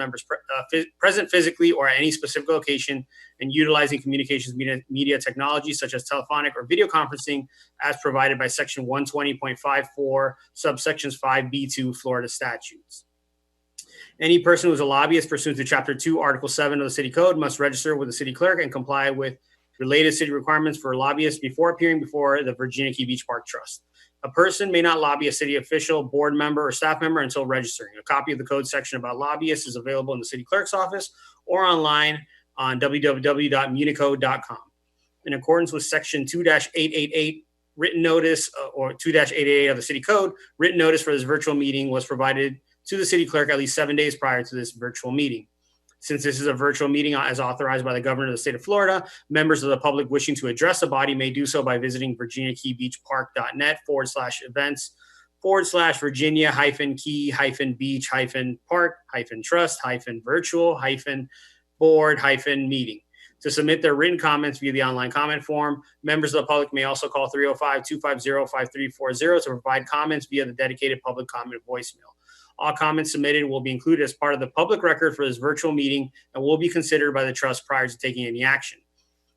members present physically or at any specific location and utilizing communications media technology such as telephonic or video conferencing as provided by Section 120.54, subsections 5B2 Florida statutes. Any person who is a lobbyist pursuant to Chapter 2, Article 7 of the City Code must register with the city clerk and comply with related city requirements for lobbyists before appearing before the Virginia Key Beach Park Trust. A person may not lobby a city official, board member, or staff member until registering. A copy of the code section about lobbyists is available in the city clerk's office or online on www.municode.com. In accordance with Section 2-888, written notice or 2-888 of the city code, written notice for this virtual meeting was provided to the city clerk at least 7 days prior to this virtual meeting. Since this is a virtual meeting as authorized by the governor of the state of Florida, members of the public wishing to address the body may do so by visiting virginiakeybeach.park.net/Virginia-Key-Beach-Park-Virtual-Board-Meeting. To submit their written comments via the online comment form, members of the public may also call 305-250-5340 to provide comments via the dedicated public comment voicemail. All comments submitted will be included as part of the public record for this virtual meeting and will be considered by the trust prior to taking any action.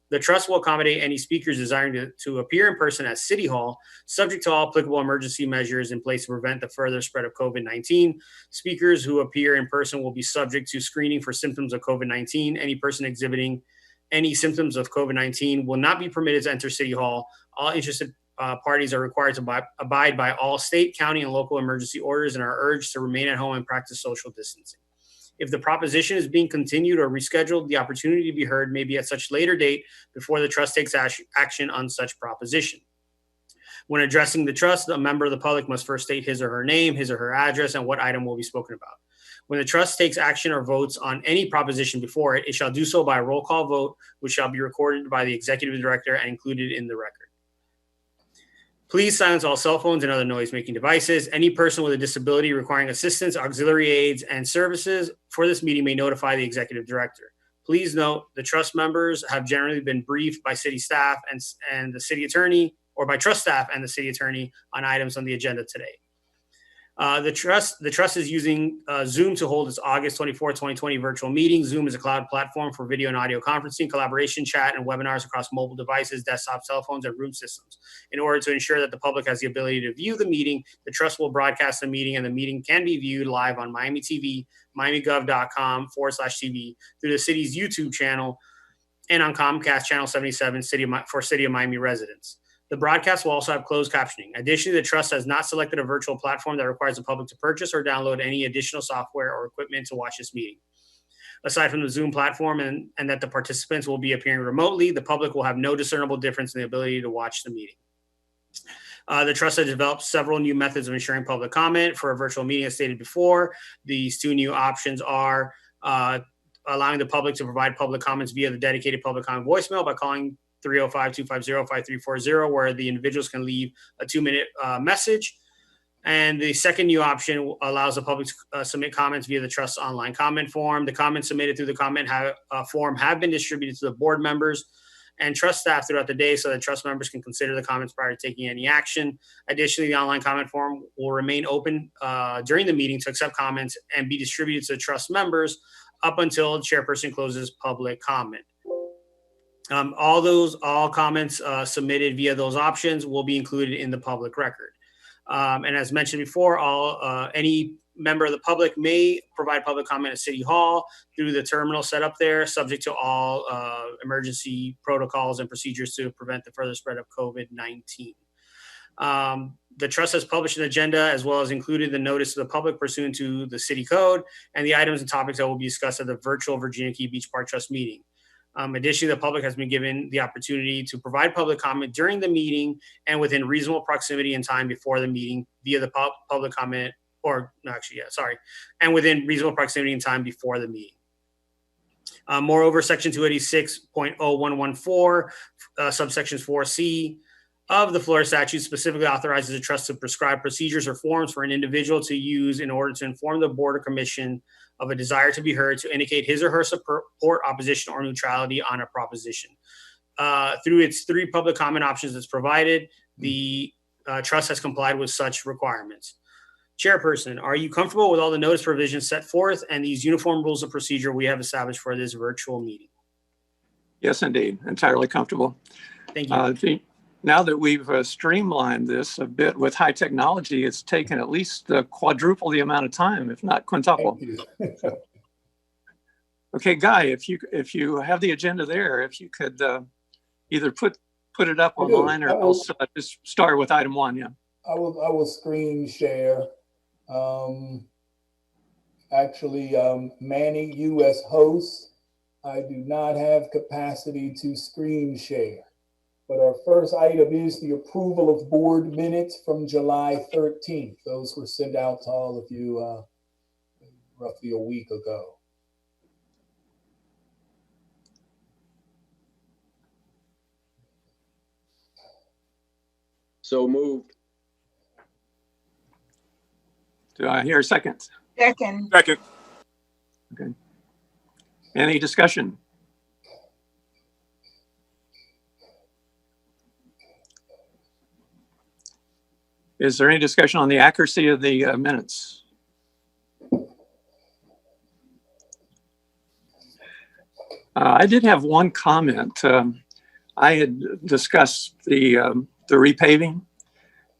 The trust will accommodate any speakers desiring to appear in person at City Hall, subject to all applicable emergency measures in place to prevent the further spread of COVID-19. Speakers who appear in person will be subject to screening for symptoms of COVID-19. Any person exhibiting any symptoms of COVID-19 will not be permitted to enter City Hall. All interested parties are required to abide by all state, county, and local emergency orders and are urged to remain at home and practice social distancing. If the proposition is being continued or rescheduled, the opportunity to be heard may be at such later date before the trust takes action on such proposition. When addressing the trust, a member of the public must first state his or her name, his or her address, and what item will be spoken about. When the trust takes action or votes on any proposition before it, it shall do so by a roll call vote, which shall be recorded by the executive director and included in the record. Please silence all cell phones and other noise-making devices. Any person with a disability requiring assistance, auxiliary aids, and services for this meeting may notify the executive director. Please note, the trust members have generally been briefed by city staff and the city attorney, or by trust staff and the city attorney on items on the agenda today. The trust is using Zoom to hold its August 24, 2020 virtual meeting. Zoom is a cloud platform for video and audio conferencing, collaboration, chat, and webinars across mobile devices, desktop, cell phones, and room systems. In order to ensure that the public has the ability to view the meeting, the trust will broadcast the meeting, and the meeting can be viewed live on Miami TV, miamigov.com/TV, through the city's YouTube channel, and on Comcast Channel 77 for City of Miami residents. The broadcast will also have closed captioning. Additionally, the trust has not selected a virtual platform that requires the public to purchase or download any additional software or equipment to watch this meeting. Aside from the Zoom platform and that the participants will be appearing remotely, the public will have no discernible difference in the ability to watch the meeting. The trust has developed several new methods of ensuring public comment for a virtual meeting, as stated before. These two new options are allowing the public to provide public comments via the dedicated public comment voicemail by calling 305-250-5340, where the individuals can leave a 2-minute message. And the second new option allows the public to submit comments via the trust's online comment form. The comments submitted through the comment form have been distributed to the board members and trust staff throughout the day so that trust members can consider the comments prior to taking any action. Additionally, the online comment form will remain open during the meeting to accept comments and be distributed to trust members up until the chairperson closes public comment. All comments submitted via those options will be included in the public record. And as mentioned before, any member of the public may provide public comment at City Hall through the terminal set up there, subject to all emergency protocols and procedures to prevent the further spread of COVID-19. The trust has published an agenda as well as included the notice to the public pursuant to the city code and the items and topics that will be discussed at the virtual Virginia Key Beach Park Trust meeting. Additionally, the public has been given the opportunity to provide public comment during the meeting and within reasonable proximity and time before the meeting via the public comment, and within reasonable proximity and time before the meeting. Moreover, Section 286.0114, subsections 4C of the Florida statute specifically authorizes the trust to prescribe procedures or forms for an individual to use in order to inform the board or commission of a desire to be heard to indicate his or her support, opposition, or neutrality on a proposition. Through its 3 public comment options that's provided, the trust has complied with such requirements. Chairperson, are you comfortable with all the notice provisions set forth and these uniform rules of procedure we have established for this virtual meeting? Yes, indeed. Entirely comfortable. Thank you. Now that we've streamlined this a bit with high technology, it's taken at least quadruple the amount of time, if not quintuple. Okay, Guy, if you have the agenda there, if you could either put it up online or else just start with item 1. Yeah. I will screen share. Actually, Manny, you as host, I do not have capacity to screen share. But our first item is the approval of board minutes from July 13th. Those were sent out to all of you roughly a week ago. So moved. Do I hear a second? Second. Second. Okay. Any discussion? Is there any discussion on the accuracy of the minutes? I did have one comment. I had discussed the repaving,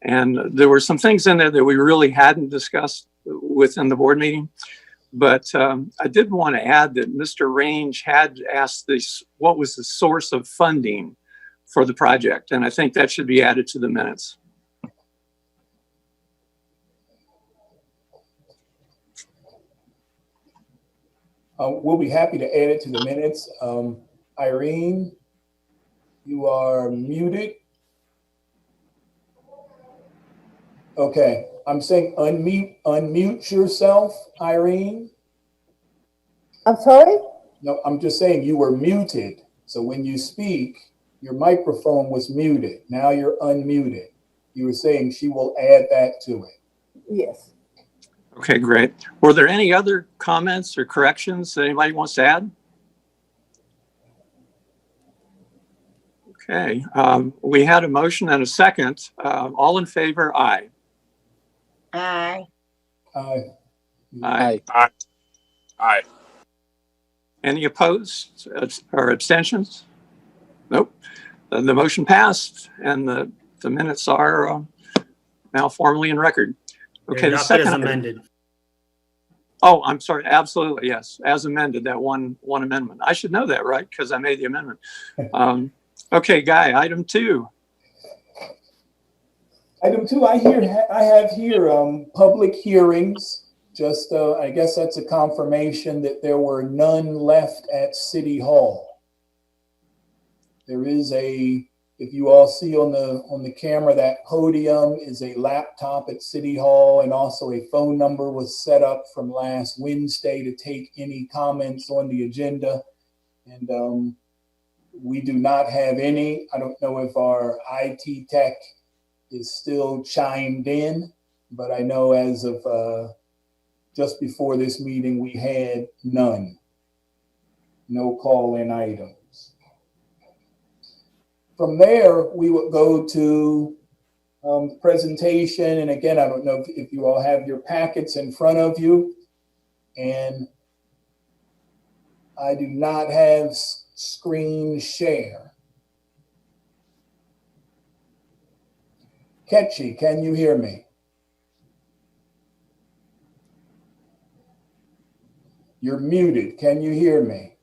and there were some things in there that we really hadn't discussed within the board meeting. But I did want to add that Mr. Range had asked this, what was the source of funding for the project? And I think that should be added to the minutes. We'll be happy to add it to the minutes. Irene, you are muted. Okay, I'm saying unmute yourself, Irene. I'm sorry? No, I'm just saying you were muted. So when you speak, your microphone was muted. Now you're unmuted. You were saying she will add that to it. Yes. Okay, great. Were there any other comments or corrections that anybody wants to add? Okay, we had a motion and a second. All in favor, aye. Aye. Aye. Aye. Aye. Aye. Any opposed or abstentions? Nope. The motion passed and the minutes are now formally in record. Okay, the second is amended. Oh, I'm sorry. Absolutely, yes. As amended, that one amendment. I should know that, right? Because I made the amendment. Okay, Guy, item 2. Item 2, I have here public hearings. Just, I guess that's a confirmation that there were none left at City Hall. There is if you all see on the camera, that podium is a laptop at City Hall, and also a phone number was set up from last Wednesday to take any comments on the agenda. And we do not have any. I don't know if our IT tech is still chimed in, but I know as of just before this meeting, we had none. No call-in items. From there, we would go to the presentation. And again, I don't know if you all have your packets in front of you. And I do not have screen share. Ketchy, can you hear me? You're muted. Can you hear me?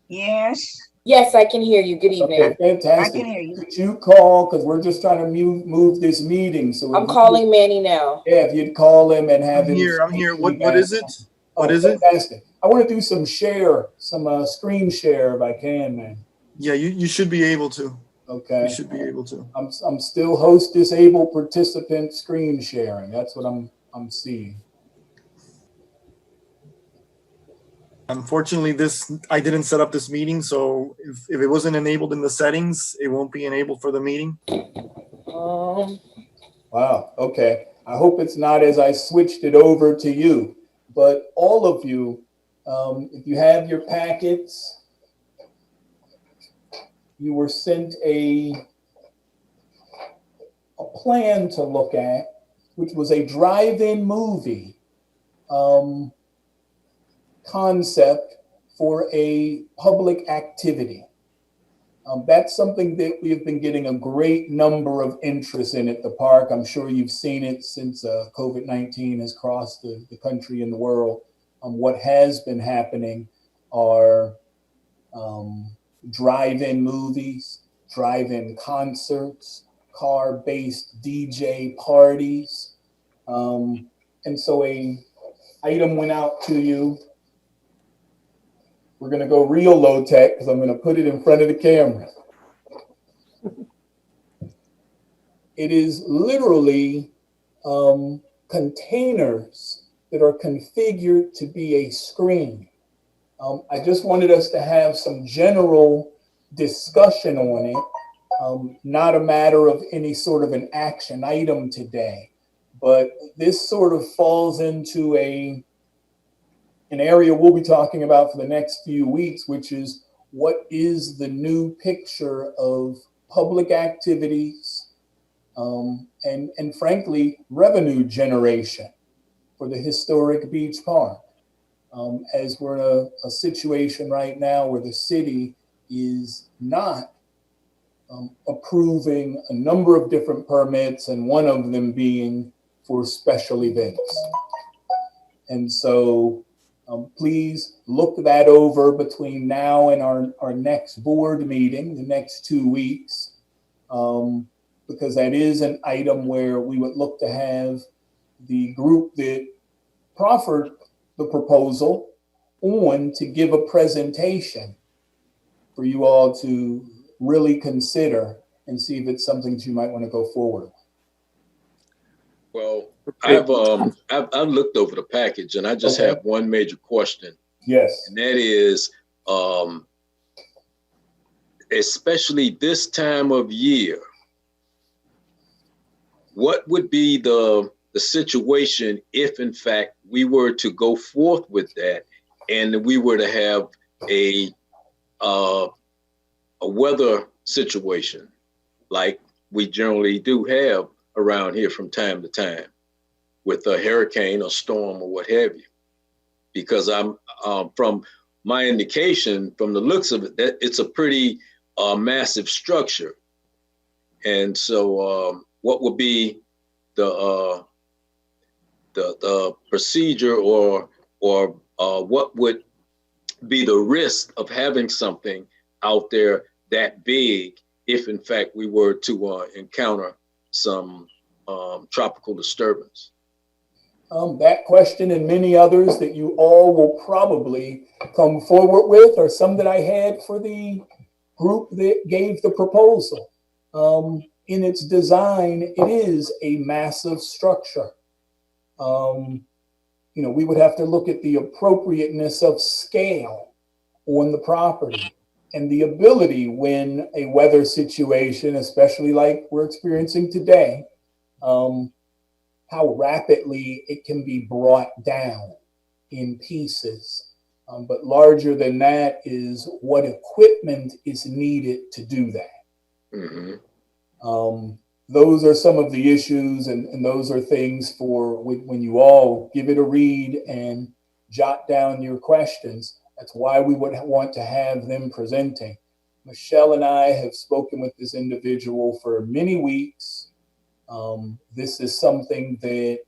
Yes. Yes, I can hear you. Good evening. Okay, fantastic. I can hear you. Could you call, because we're just trying to move this meeting. So I'm calling Manny now. Yeah, if you'd call him and have him. I'm here. What is it? What is it? Fantastic. I want to do some screen share if I can, man. Yeah, you should be able to. Okay. You should be able to. I'm still host disabled participant screen sharing. That's what I'm seeing. Unfortunately, I didn't set up this meeting, so if it wasn't enabled in the settings, it won't be enabled for the meeting. Wow. Okay. I hope it's not as I switched it over to you, but all of you, if you have your packets, you were sent a plan to look at which was a drive-in movie concept for a public activity. That's something that we have been getting a great number of interest in at the park. I'm sure you've seen it since COVID-19 has crossed the country and the world. What has been happening are drive-in movies, drive-in concerts, car-based DJ parties. And so a item went out to you. We're going to go real low tech because I'm going to put it in front of the camera. It is literally containers that are configured to be a screen. I just wanted us to have some general discussion on it, not a matter of any sort of an action item today, but this sort of falls into an area we'll be talking about for the next few weeks, which is what is the new picture of public activities and frankly, revenue generation for the historic beach park. As we're in a situation right now where the city is not approving a number of different permits, and one of them being for special events. And so please look that over between now and our next board meeting, the next 2 weeks, because that is an item where we would look to have the group that proffered the proposal on to give a presentation for you all to really consider and see if it's something that you might want to go forward. Well, Okay. I've looked over the package and I just Okay. have one major question, Yes. and that is, especially this time of year, what would be the situation if, in fact, we were to go forth with that and we were to have a weather situation like we generally do have around here from time to time, with a hurricane or storm or what have you? Because I'm from my indication, from the looks of it, that it's a pretty massive structure. And so what would be the procedure or what would be the risk of having something out there that big if in fact we were to encounter some tropical disturbance? That question and many others that you all will probably come forward with are some that I had for the group that gave the proposal. In its design, it is a massive structure. We would have to look at the appropriateness of scale on the property and the ability when a weather situation, especially like we're experiencing today, how rapidly it can be brought down in pieces. But larger than that is what equipment is needed to do that. Mm-hmm. Those are some of the issues, and those are things for when you all give it a read and jot down your questions. That's why we would want to have them presenting. Michelle and I have spoken with this individual for many weeks. This is something that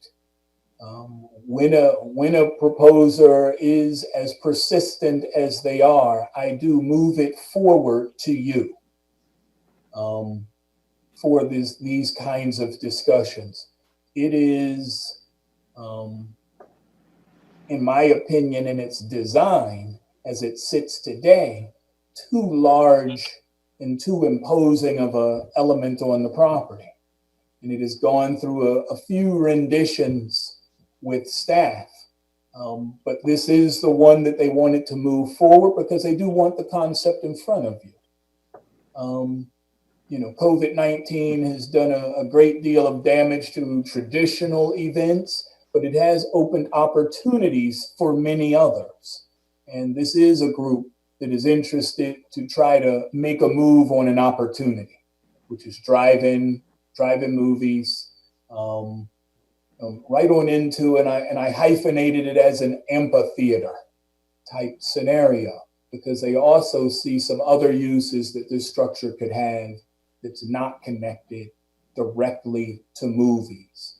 when a proposer is as persistent as they are, I do move it forward to you for these kinds of discussions. It is, in my opinion, in its design as it sits today, too large and too imposing of an element on the property. And it has gone through a few renditions with staff. But this is the one that they wanted to move forward because they do want the concept in front of you. COVID-19 has done a great deal of damage to traditional events, but it has opened opportunities for many others. And this is a group that is interested to try to make a move on an opportunity, which is drive-in movies, right on into, and I hyphenated it as an amphitheater type scenario, because they also see some other uses that this structure could have that's not connected directly to movies.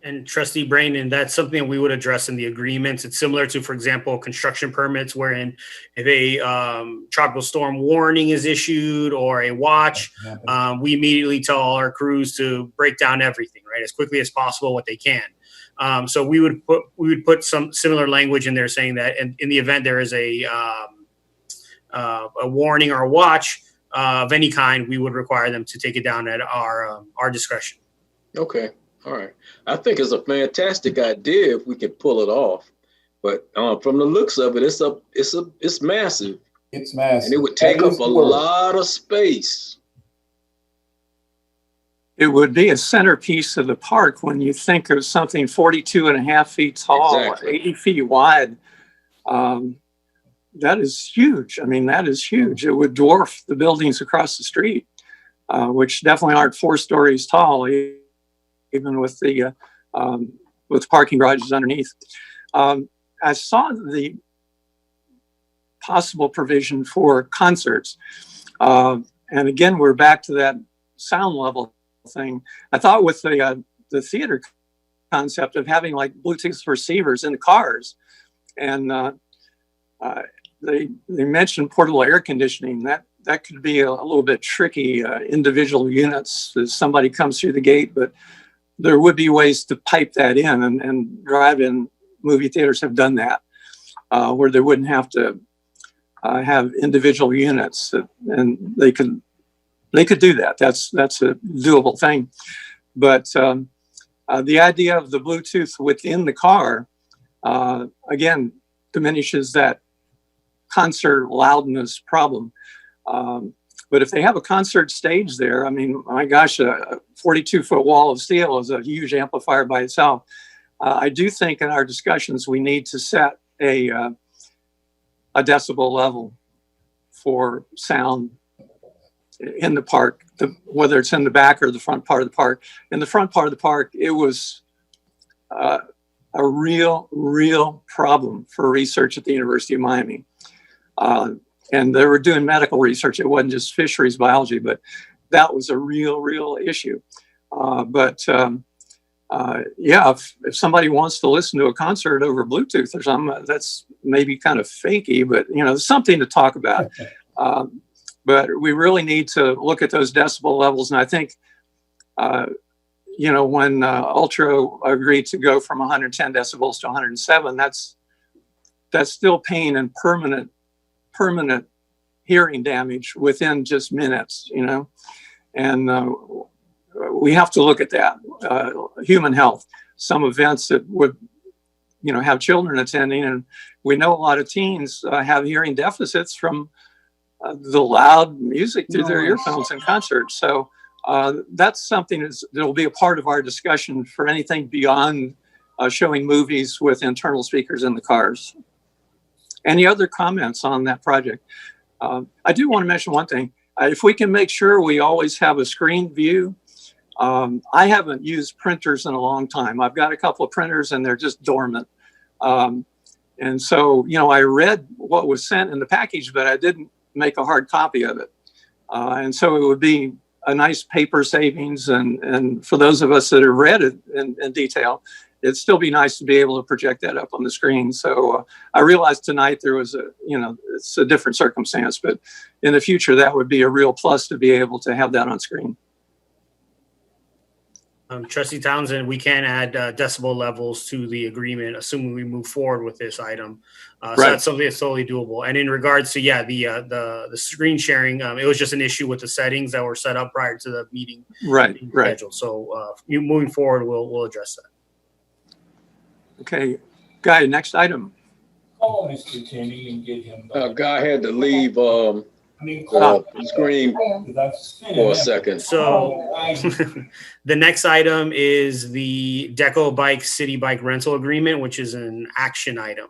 And Trustee Brandon, that's something we would address in the agreements. It's similar to, for example, construction permits, wherein if a tropical storm warning is issued or a watch, we immediately tell all our crews to break down everything, right, as quickly as possible, what they can. So we would put some similar language in there saying that in the event there is a warning or a watch of any kind, we would require them to take it down at our discretion. Okay. All right. I think it's a fantastic idea if we can pull it off. But from the looks of it, it's massive. It's massive. And it would take up a lot of space. It would be a centerpiece of the park when you think of something 42 and a half feet tall, Exactly. 80 feet wide. That is huge. I mean, that is huge. It would dwarf the buildings across the street, which definitely aren't 4 stories tall, even with the parking garages underneath. I saw the possible provision for concerts. And again, we're back to that sound level thing. I thought with the theater concept of having like Bluetooth receivers in the cars, and they mentioned portable air conditioning. That could be a little bit tricky, individual units as somebody comes through the gate, but there would be ways to pipe that in, and drive-in movie theaters have done that, where they wouldn't have to have individual units, and they could do that. That's a doable thing. But the idea of the Bluetooth within the car, again, diminishes that concert loudness problem. But if they have a concert stage there, I mean, my gosh, a 42-foot wall of steel is a huge amplifier by itself. I do think in our discussions, we need to set a decibel level for sound in the park, whether it's in the back or the front part of the park. In the front part of the park, it was a real problem for research at the University of Miami. And they were doing medical research. It wasn't just fisheries biology, but that was a real issue. Yeah, if somebody wants to listen to a concert over Bluetooth or something, that's maybe kind of fakey, but something to talk about. But we really need to look at those decibel levels. And I think, when Ultra agreed to go from 110 decibels to 107, that's still pain and permanent hearing damage within just minutes, and we have to look at that. Human health, some events that would, have children attending, and we know a lot of teens have hearing deficits from the loud music through their earphones in concerts. So that's something that will be a part of our discussion for anything beyond showing movies with internal speakers in the cars. Any other comments on that project? I do want to mention one thing. If we can make sure we always have a screen view, I haven't used printers in a long time. I've got a couple of printers and they're just dormant. And so, I read what was sent in the package, but I didn't make a hard copy of it. And so it would be a nice paper savings. And for those of us that have read it in detail, it'd still be nice to be able to project that up on the screen. So I realized tonight there was it's a different circumstance, but in the future, that would be a real plus to be able to have that on screen. Trustee Townsend, we can add decibel levels to the agreement, assuming we move forward with this item. So that's something that's totally doable. And in regards to, the screen sharing, it was just an issue with the settings that were set up prior to the meeting. Right. Schedule. So moving forward, we'll address that. Okay, Guy, next item. Call Mr. Tenney and get him. Guy had to leave the screen for a second. So the next item is the Deco Bike City Bike Rental Agreement, which is an action item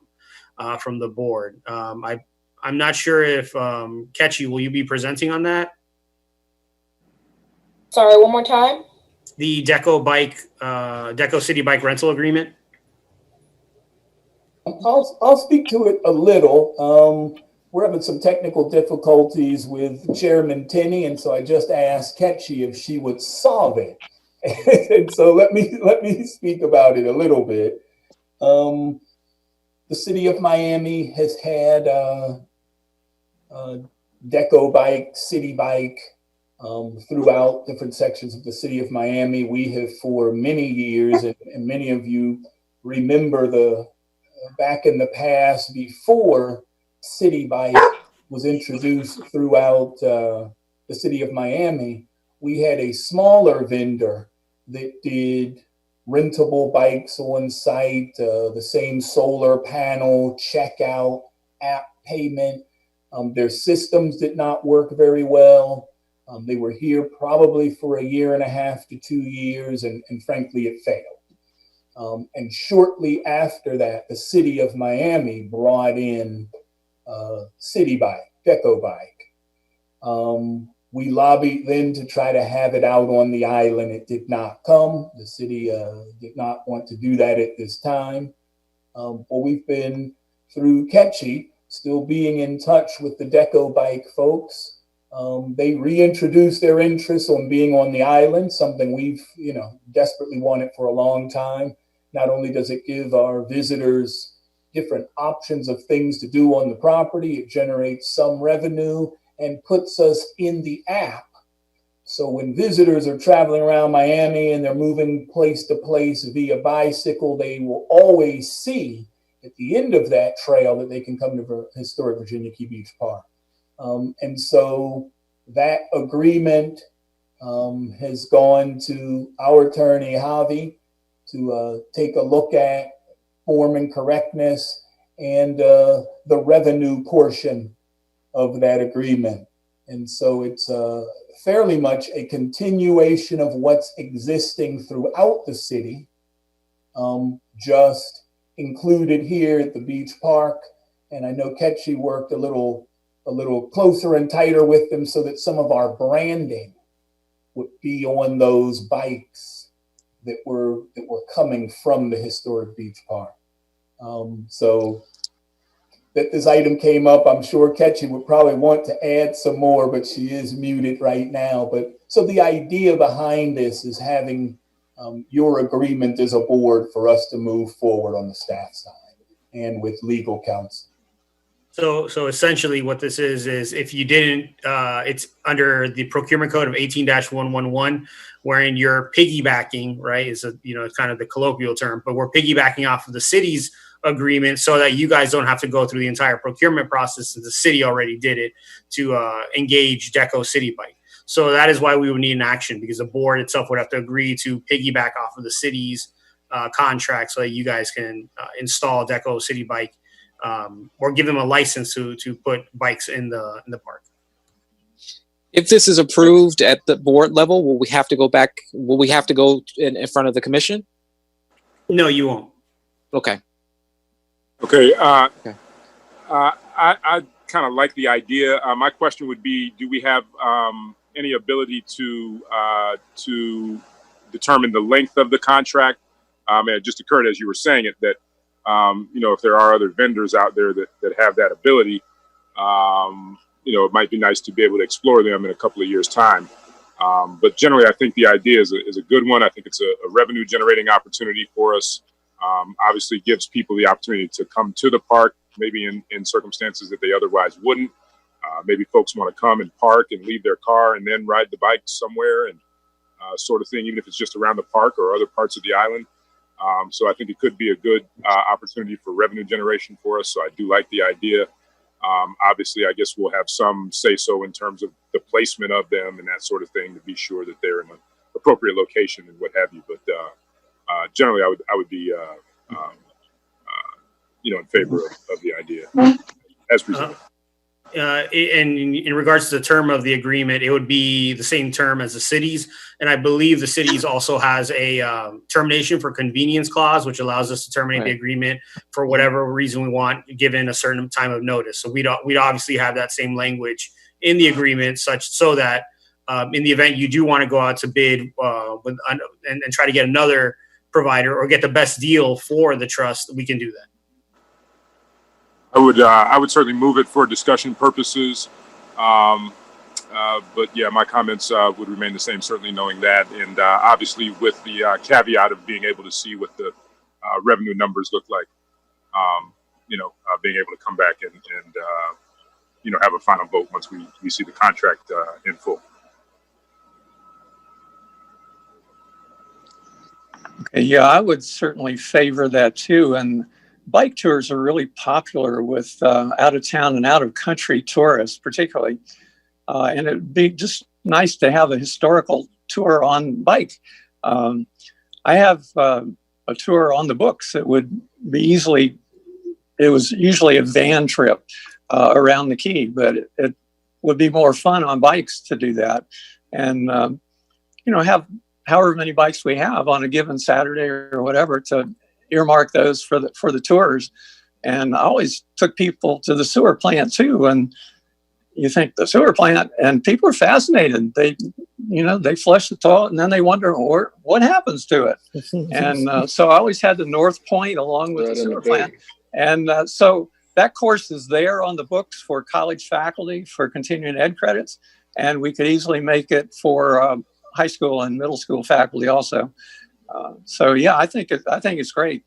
from the board. I'm not sure if Ketchy, will you be presenting on that? Sorry, one more time? the Deco City Bike rental agreement. I'll speak to it a little. We're having some technical difficulties with Chairman Tinney, and so I just asked Ketchy if she would solve it. And so let me speak about it a little bit. The city of Miami has had Deco Bike, City Bike throughout different sections of the city of Miami. We have for many years, and many of you remember back in the past, before City Bike was introduced throughout the city of Miami, we had a smaller vendor that did rentable bikes on site, the same solar panel, checkout, app payment. Their systems did not work very well. They were here probably for a year and a half to 2 years, and frankly, it failed. And shortly after that, the city of Miami brought in City Bike, Deco Bike. We lobbied then to try to have it out on the island. It did not come. The city did not want to do that at this time. But we've been, through Ketchy, still being in touch with the Deco Bike folks. They reintroduced their interest on being on the island, something we've desperately wanted for a long time. Not only does it give our visitors different options of things to do on the property, it generates some revenue and puts us in the app. So when visitors are traveling around Miami and they're moving place to place via bicycle, they will always see at the end of that trail that they can come to historic Virginia Key Beach Park. And so that agreement has gone to our attorney, Javi, to take a look at form and correctness and the revenue portion of that agreement. And so it's fairly much a continuation of what's existing throughout the city, just included here at the beach park. And I know Ketchy worked a little closer and tighter with them so that some of our branding would be on those bikes that were coming from the historic beach park. So that this item came up, I'm sure Ketchy would probably want to add some more, but she is muted right now. But so the idea behind this is having your agreement as a board for us to move forward on the staff side and with legal counsel. So essentially what this is if you didn't, it's under the procurement code of 18-111, wherein you're piggybacking, right? It's kind of the colloquial term, but we're piggybacking off of the city's agreement so that you guys don't have to go through the entire procurement process, since the city already did it to engage Deco City Bike. So that is why we would need an action, because the board itself would have to agree to piggyback off of the city's contract so that you guys can install Deco City Bike or give them a license to put bikes in the park. If this is approved at the board level, will we have to go back? Will we have to go in front of the commission? No, you won't. Okay. Okay. Okay. I kind of like the idea. My question would be, do we have any ability to determine the length of the contract? It just occurred as you were saying it that, if there are other vendors out there that have that ability, it might be nice to be able to explore them in a couple of years' time. But generally, I think the idea is a good one. I think it's a revenue generating opportunity for us. Obviously gives people the opportunity to come to the park, maybe in circumstances that they otherwise wouldn't. Maybe folks want to come and park and leave their car and then ride the bike somewhere and sort of thing, even if it's just around the park or other parts of the island. So I think it could be a good opportunity for revenue generation for us. So I do like the idea. Obviously, I guess we'll have some say-so in terms of the placement of them and that sort of thing to be sure that they're in an appropriate location and what have you. But generally, I would be in favor of the idea as presented. And in regards to the term of the agreement, it would be the same term as the city's. And I believe the city's also has a termination for convenience clause, which allows us to terminate the agreement for whatever reason we want, given a certain time of notice. So we'd obviously have that same language in the agreement, such so that in the event you do want to go out to bid and try to get another provider or get the best deal for the trust, we can do that. I would certainly move it for discussion purposes. But yeah, my comments would remain the same, certainly knowing that. And obviously with the caveat of being able to see what the revenue numbers look like, being able to come back and have a final vote once we see the contract in full. Okay, yeah, I would certainly favor that too. And bike tours are really popular with out of town and out of country tourists, particularly. And it'd be just nice to have a historical tour on bike. I have a tour on the books. It was usually a van trip around the key, but it would be more fun on bikes to do that. And, have however many bikes we have on a given Saturday or whatever to earmark those for the tours. And I always took people to the sewer plant too. And you think the sewer plant, and people are fascinated. They flush the toilet and then they wonder what happens to it. And so I always had the North Point along with the sewer plant. And so that course is there on the books for college faculty for continuing ed credits. And we could easily make it for high school and middle school faculty also. So yeah, I think it's great.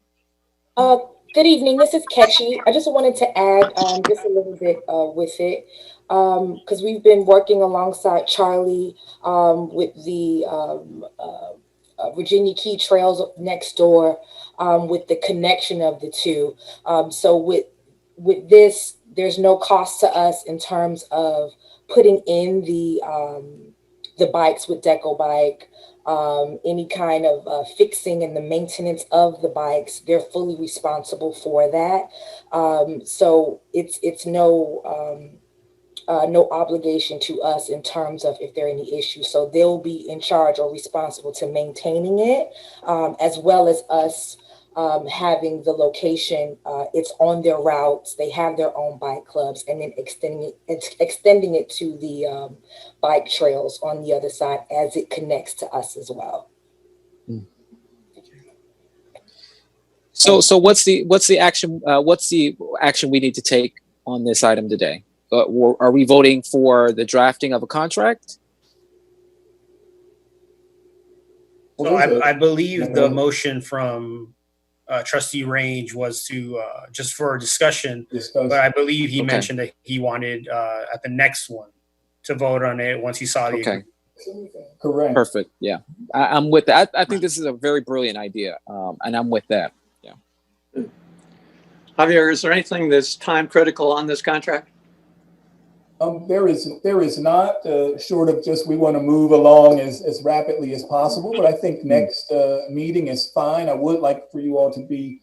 Good evening. This is Ketchy. I just wanted to add just a little bit with it because we've been working alongside Charlie with the Virginia Key Trails next door with the connection of the two. So with this, there's no cost to us in terms of putting in the bikes with Deco Bike. Any kind of fixing and the maintenance of the bikes, they're fully responsible for that. So it's no obligation to us in terms of if there are any issues. So they'll be in charge or responsible to maintaining it, as well as us having the location. It's on their routes. They have their own bike clubs, and then extending it to the bike trails on the other side as it connects to us as well. So what's the action we need to take on this item today? Are we voting for the drafting of a contract? So I believe the motion from Trustee Range was to just for discussion, but I believe he mentioned that he wanted at the next one to vote on it once he saw the agreement. Correct. Perfect. Yeah, I'm with that. I think this is a very brilliant idea, and I'm with that. Yeah. Javier, is there anything that's time critical on this contract? There is not, short of just we want to move along as rapidly as possible, but I think next meeting is fine. I would like for you all to be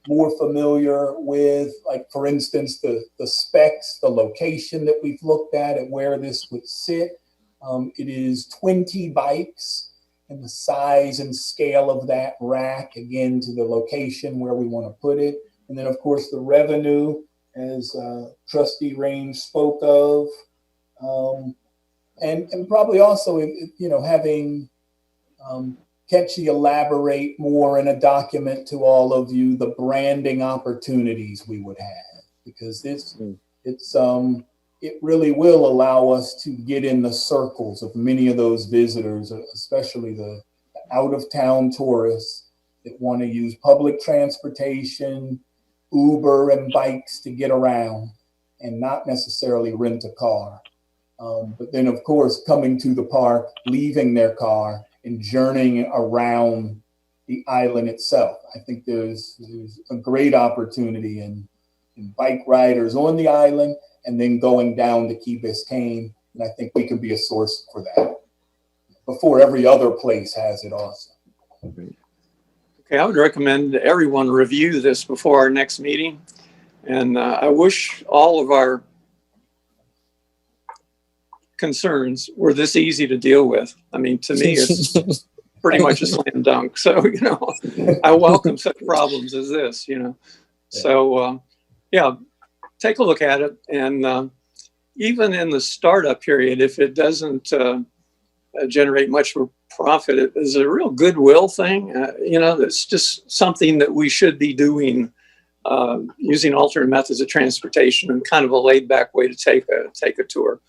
more familiar with, like, for instance, the specs, the location that we've looked at and where this would sit. It is 20 bikes and the size and scale of that rack, again, to the location where we want to put it. And then, of course, the revenue, as Trustee Range spoke of, and probably also, having Ketchy elaborate more in a document to all of you the branding opportunities we would have, because it really will allow us to get in the circles of many of those visitors, especially the out-of-town tourists that want to use public transportation, Uber and bikes to get around and not necessarily rent a car. But then, of course, coming to the park, leaving their car and journeying around the island itself. I think there's a great opportunity in bike riders on the island and then going down to Key Biscayne. And I think we can be a source for that before every other place has it also. Okay, I would recommend everyone review this before our next meeting. And I wish all of our concerns were this easy to deal with. I mean, to me, it's pretty much a slam dunk. So, I welcome such problems as this, So, yeah, take a look at it. And even in the startup period, if it doesn't generate much of a profit, it is a real goodwill thing. You know, it's just something that we should be doing, using alternate methods of transportation and kind of a laid back way to take a tour.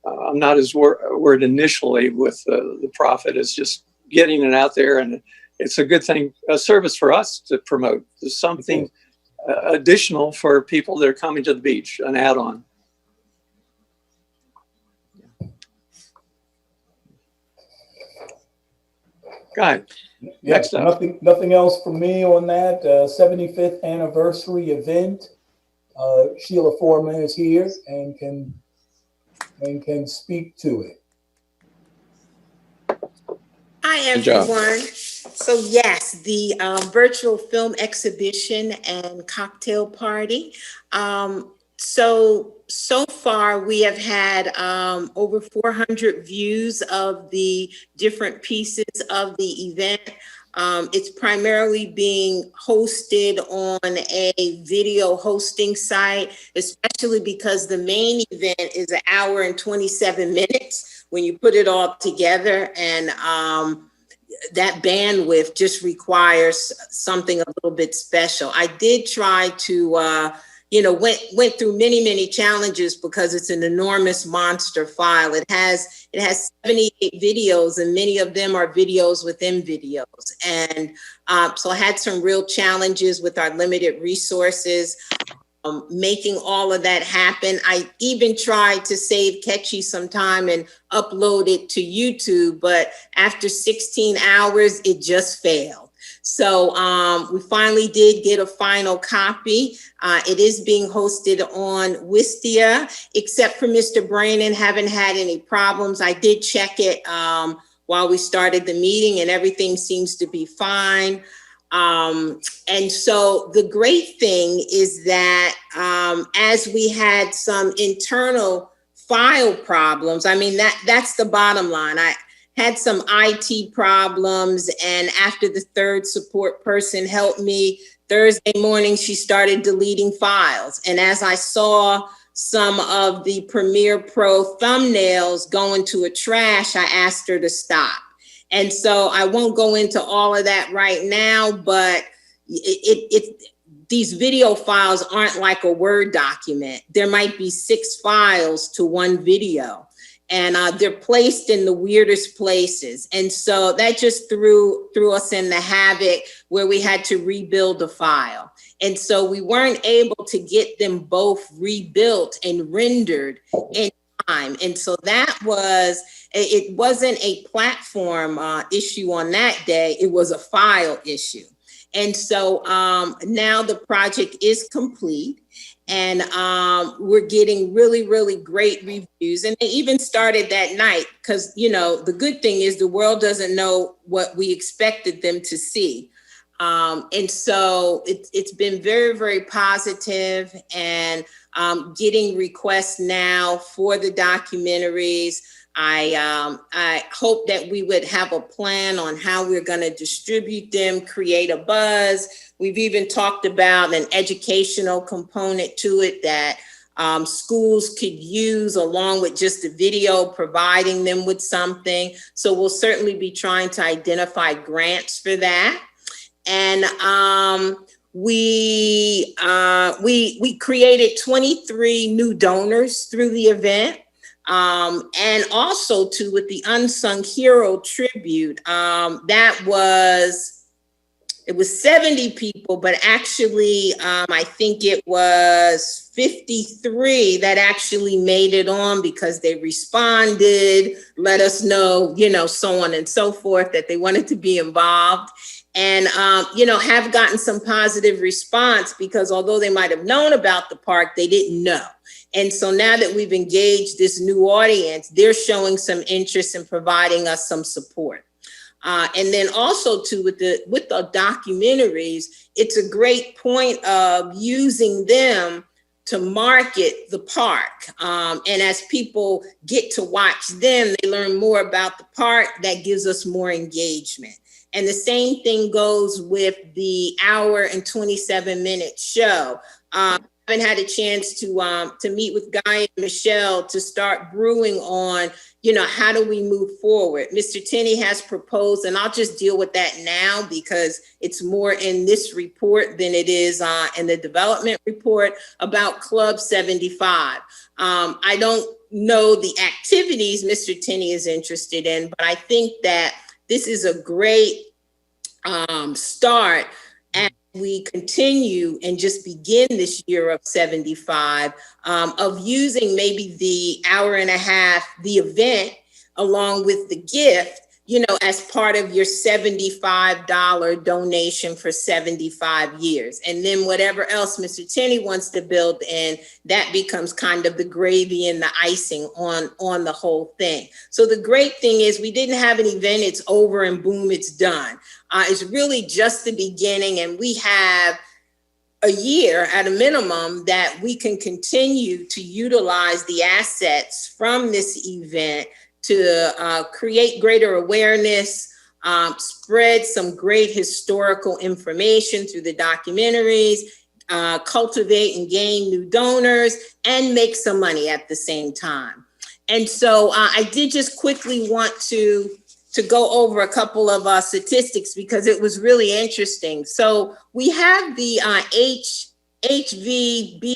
I'm not as worried initially with the profit. It's just getting it out there, and it's a good thing, a service for us to promote. There's something additional for people that are coming to the beach, an add-on. Guy, next up. Nothing else from me on that. 75th anniversary event. Sheila Foreman is here and can speak to it. Hi, Good job. everyone. So yes, the virtual film exhibition and cocktail party. So far we have had over 400 views of the different pieces of the event. It's primarily being hosted on a video hosting site, especially because the main event is 1 hour and 27 minutes when you put it all together, and that bandwidth just requires something a little bit special. I did try to, went through many challenges because it's an enormous monster file. It has 78 videos, and many of them are videos within videos. And so I had some real challenges with our limited resources, making all of that happen. I even tried to save Catchy some time and upload it to YouTube, but after 16 hours, it just failed. So we finally did get a final copy. It is being hosted on Wistia, except for Mr. Brannon, haven't had any problems. I did check it while we started the meeting, and everything seems to be fine. And so the great thing is that as we had some internal file problems, I mean, that's the bottom line. I had some IT problems, and after the third support person helped me, Thursday morning, she started deleting files. And as I saw some of the Premiere Pro thumbnails going to a trash, I asked her to stop. And so I won't go into all of that right now, but these video files aren't like a Word document. There might be 6 files to one video, and they're placed in the weirdest places. And so that just threw us in the havoc where we had to rebuild the file. And so we weren't able to get them both rebuilt and rendered in time. And so it wasn't a platform issue on that day, it was a file issue. And so now the project is complete, and we're getting really great reviews. And they even started that night because, the good thing is the world doesn't know what we expected them to see. And so it's been very positive, and getting requests now for the documentaries. I hope that we would have a plan on how we're going to distribute them, create a buzz. We've even talked about an educational component to it that schools could use along with just the video, providing them with something. So we'll certainly be trying to identify grants for that. And we created 23 new donors through the event. And also too, with the Unsung Hero tribute, it was 70 people, but actually, I think it was 53 that actually made it on because they responded, let us know, so on and so forth, that they wanted to be involved. And, have gotten some positive response because although they might have known about the park, they didn't know. And so now that we've engaged this new audience, they're showing some interest in providing us some support. And then also too, with the documentaries, it's a great point of using them to market the park. And as people get to watch them, they learn more about the park. That gives us more engagement. And the same thing goes with the 1 hour and 27 minute show. haven't had a chance to meet with Guy and Michelle to start brewing on, how do we move forward? Mr. Tenney has proposed, and I'll just deal with that now because it's more in this report than it is in the development report about Club 75. I don't know the activities Mr. Tenney is interested in, but I think that this is a great start as we continue and just begin this year of 75 of using maybe the hour and a half, the event along with the gift, as part of your $75 donation for 75 years. And then whatever else Mr. Tenney wants to build in, that becomes kind of the gravy and the icing on the whole thing. So the great thing is we didn't have an event, it's over and boom, it's done. It's really just the beginning, and we have a year at a minimum that we can continue to utilize the assets from this event to create greater awareness, spread some great historical information through the documentaries, cultivate and gain new donors, and make some money at the same time. And so I did just quickly want to go over a couple of statistics because it was really interesting. So we have the hvbmp.org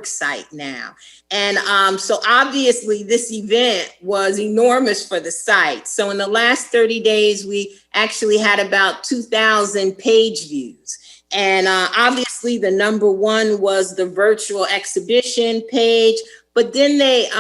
site now. And so obviously this event was enormous for the site. So in the last 30 days, we actually had about 2,000 page views. And obviously the number one was the virtual exhibition page, but then they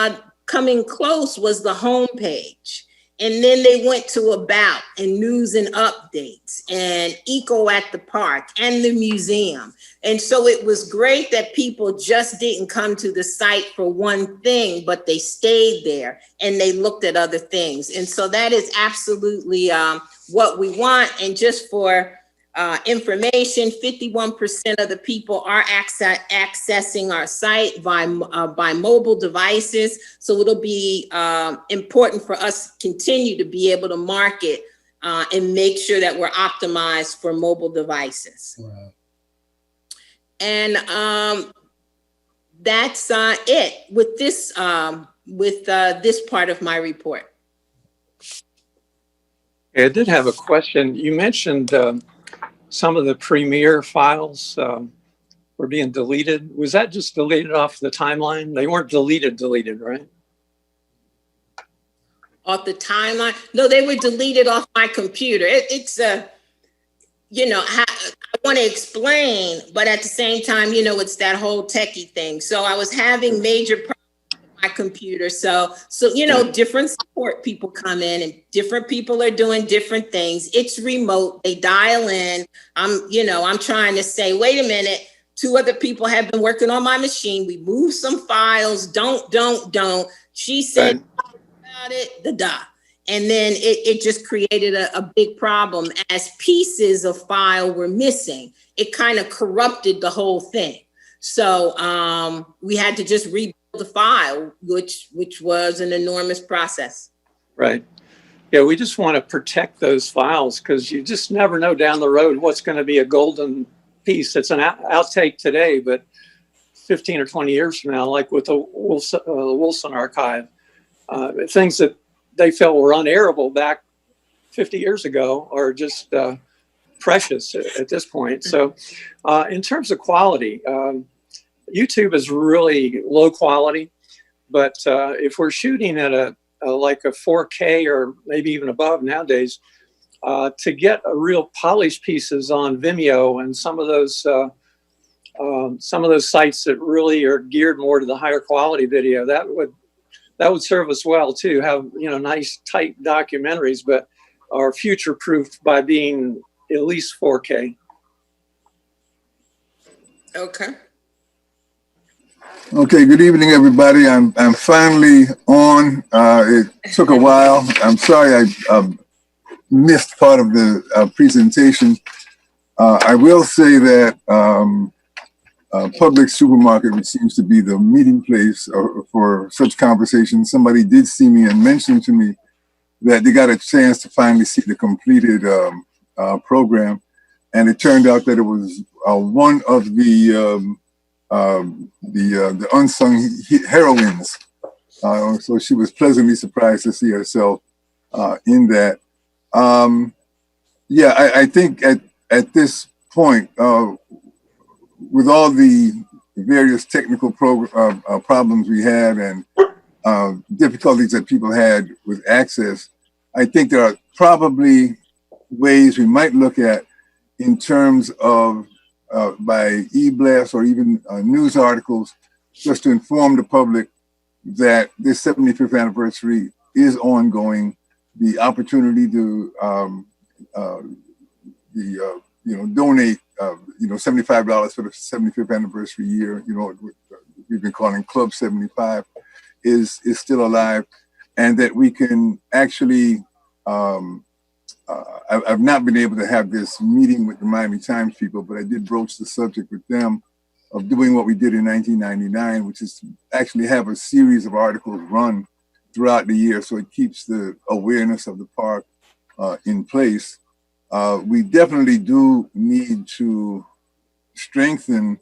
coming close was the home page. And then they went to About and News and Updates and Eco at the Park and the museum. And so it was great that people just didn't come to the site for one thing, but they stayed there and they looked at other things. And so that is absolutely what we want. And just for information, 51% of the people are accessing our site by mobile devices. So it'll be important for us to continue to be able to market and make sure that we're optimized for mobile devices. Wow. And that's it with this part of my report. I did have a question. You mentioned some of the Premiere files were being deleted. Was that just deleted off the timeline? They weren't deleted, right? Off the timeline? No, they were deleted off my computer. It's I want to explain, but at the same time, it's that whole techie thing. So I was having major problems with my computer. So different support people come in and different people are doing different things. It's remote. They dial in. I'm trying to say, wait a minute. 2 other people have been working on my machine. We moved some files. Don't. She said about it, and then it just created a big problem as pieces of file were missing. It kind of corrupted the whole thing. So we had to just rebuild the file, which was an enormous process. Right. Yeah, we just want to protect those files because you just never know down the road what's going to be a golden piece. It's an outtake today, but 15 or 20 years from now, like with the Wilson Archive, things that they felt were unairable back 50 years ago are just precious at this point. So in terms of quality, YouTube is really low quality, but if we're shooting at like a 4K or maybe even above nowadays, to get a real polished pieces on Vimeo and some of those sites that really are geared more to the higher quality video, that would serve us well too. Have nice tight documentaries, but are future proofed by being at least 4K. Okay. Okay, good evening, everybody. I'm finally on. It took a while. I'm sorry I missed part of the presentation. I will say that Publix Supermarket, which seems to be the meeting place for such conversations, somebody did see me and mentioned to me that they got a chance to finally see the completed program. And it turned out that it was one of the the unsung heroines. So she was pleasantly surprised to see herself in that. Yeah, I think at this point, with all the various technical problems we had and difficulties that people had with access, I think there are probably ways we might look at in terms of by e-blasts or even news articles, just to inform the public that this 75th anniversary is ongoing. The opportunity to donate $75 for the 75th anniversary year, we've been calling Club 75, is still alive, and that we can actually I've not been able to have this meeting with the Miami Times people, but I did broach the subject with them of doing what we did in 1999, which is to actually have a series of articles run throughout the year, so it keeps the awareness of the park in place. We definitely do need to strengthen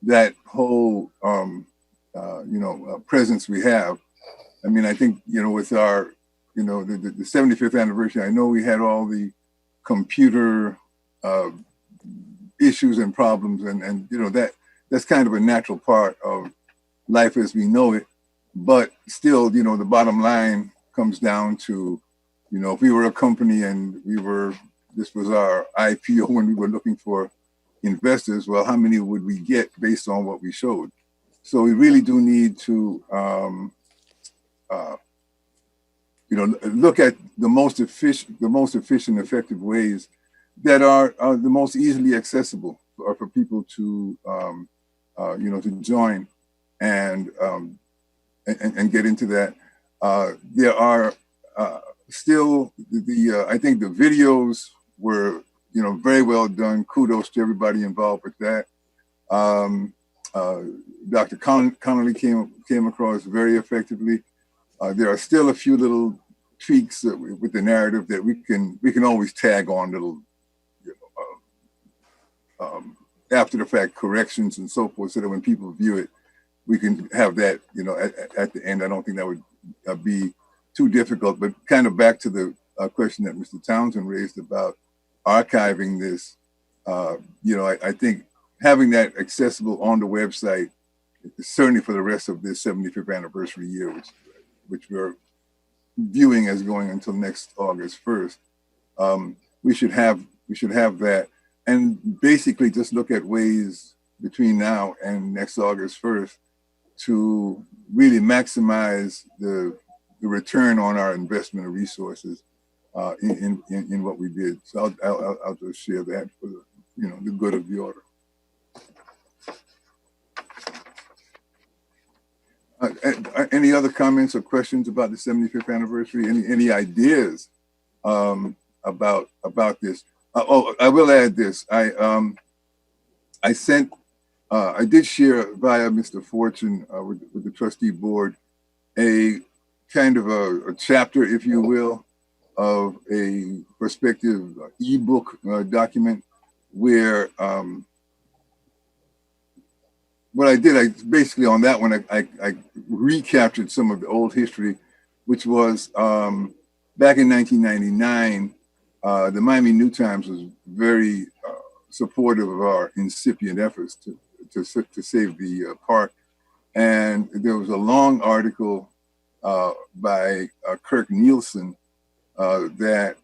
that whole presence we have. I mean, I think, with our, the 75th anniversary, I know we had all the computer issues and problems, and that's kind of a natural part of life as we know it. But still, the bottom line comes down to, if we were a company and this was our IPO when we were looking for investors, well, how many would we get based on what we showed? So we really do need to, look at the most efficient, effective ways that are the most easily accessible for people to, to join and get into that. There are still I think the videos were, very well done. Kudos to everybody involved with that. Dr. Connolly came across very effectively. There are still a few little tweaks with the narrative that we can always tag on little, after the fact corrections and so forth, so that when people view it, we can have that, at the end. I don't think that would be too difficult. But kind of back to the question that Mr. Townsend raised about archiving this, I think having that accessible on the website, certainly for the rest of this 75th anniversary year, which we're viewing as going until next August 1st, we should have that, and basically just look at ways between now and next August 1st to really maximize the return on our investment of resources in what we did. So I'll just share that for the good of the order. Any other comments or questions about the 75th anniversary? Any ideas about this? I will add this. I did share via Mr. Fortune with the trustee board a kind of a chapter, if you will, of a prospective ebook document where what I did, basically on that one, I recaptured some of the old history, which was back in 1999, the Miami New Times was very supportive of our incipient efforts to save the park. And there was a long article by Kirk Nielsen that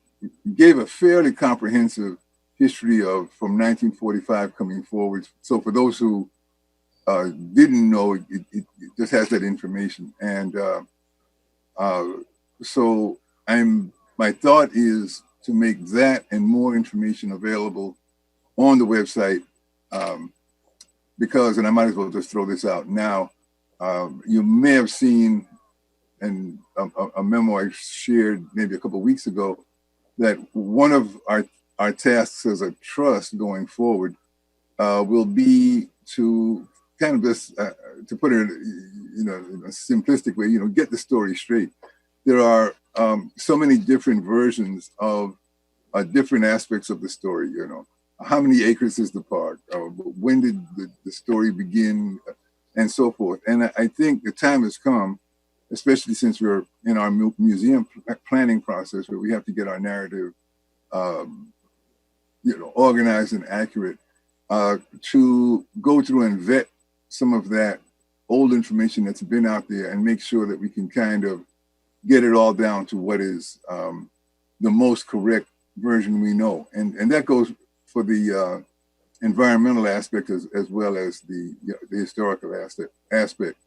gave a fairly comprehensive history of from 1945 coming forward. So for those who didn't know, it just has that information. And so my thought is to make that and more information available on the website, because, and I might as well just throw this out now, you may have seen in a memo I shared maybe a couple of weeks ago that one of our tasks as a trust going forward will be to kind of just, to put it in a simplistic way, get the story straight. There are so many different versions of different aspects of the story, how many acres is the park? When did the story begin? And so forth. And I think the time has come, especially since we're in our museum planning process, where we have to get our narrative, organized and accurate, to go through and vet some of that old information that's been out there and make sure that we can kind of get it all down to what is the most correct version we know. And that goes for the environmental aspect as well as the historical aspect.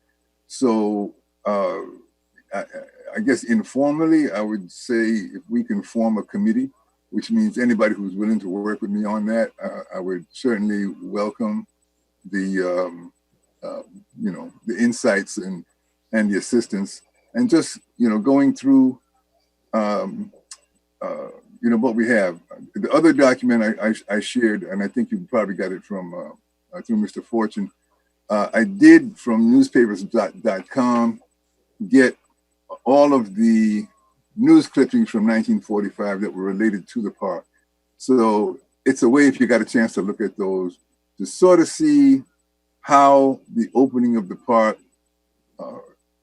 So I guess informally, I would say if we can form a committee, which means anybody who's willing to work with me on that, I would certainly welcome the the insights and the assistance, and just going through what we have. The other document I shared, and I think you probably got it from through Mr. Fortune. I did from newspapers.com get all of the news clippings from 1945 that were related to the park. So it's a way, if you got a chance to look at those, to sort of see how the opening of the park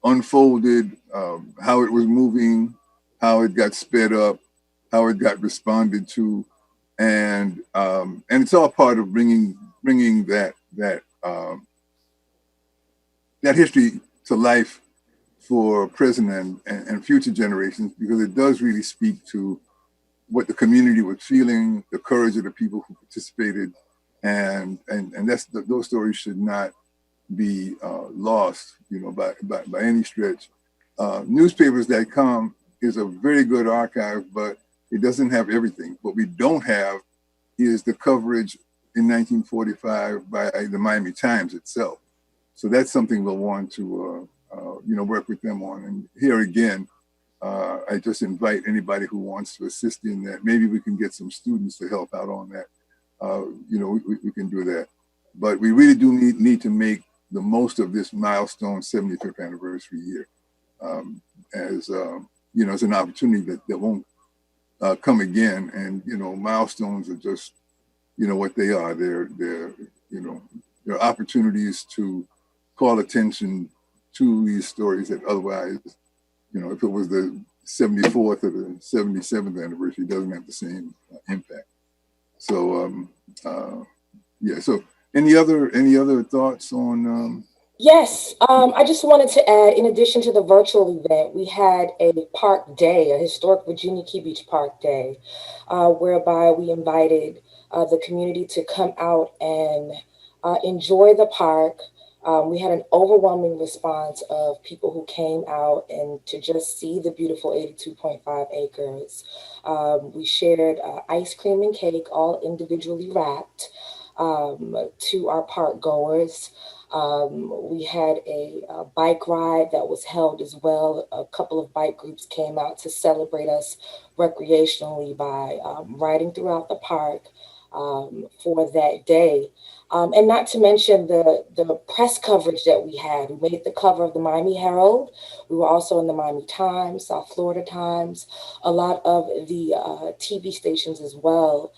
unfolded, how it was moving, how it got sped up, how it got responded to, and it's all part of bringing that history to life for present and future generations, because it does really speak to what the community was feeling, the courage of the people who participated, and those stories should not be lost, by any stretch. Newspapers.com is a very good archive, but it doesn't have everything. What we don't have is the coverage in 1945 by the Miami Times itself. So that's something we'll want to, work with them on. And here again, I just invite anybody who wants to assist in that. Maybe we can get some students to help out on that. We can do that. But we really do need to make the most of this milestone 75th anniversary year as an opportunity that won't come again. And, milestones are just, what they are. They're opportunities to call attention to these stories that otherwise, if it was the 74th or the 77th anniversary, it doesn't have the same impact. So, So any other thoughts on? Yes, I just wanted to add, in addition to the virtual event, we had a park day, a historic Virginia Key Beach Park Day, whereby we invited the community to come out and enjoy the park. We had an overwhelming response of people who came out and to just see the beautiful 82.5 acres. We shared ice cream and cake, all individually wrapped, to our park goers. We had a bike ride that was held as well. A couple of bike groups came out to celebrate us recreationally by riding throughout the park for that day. And not to mention the press coverage that we had. We made the cover of the Miami Herald. We were also in the Miami Times, South Florida Times. A lot of the TV stations as well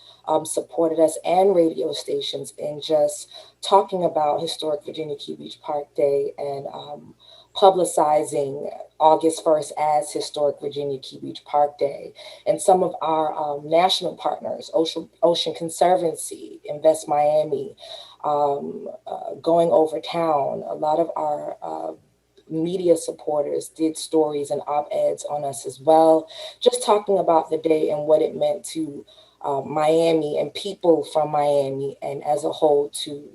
supported us, and radio stations, in just talking about historic Virginia Key Beach Park Day and publicizing August 1st as Historic Virginia Key Beach Park Day. And some of our national partners, Ocean Conservancy, Invest Miami, Going Over Town, a lot of our media supporters did stories and op-eds on us as well, just talking about the day and what it meant to Miami and people from Miami, and as a whole to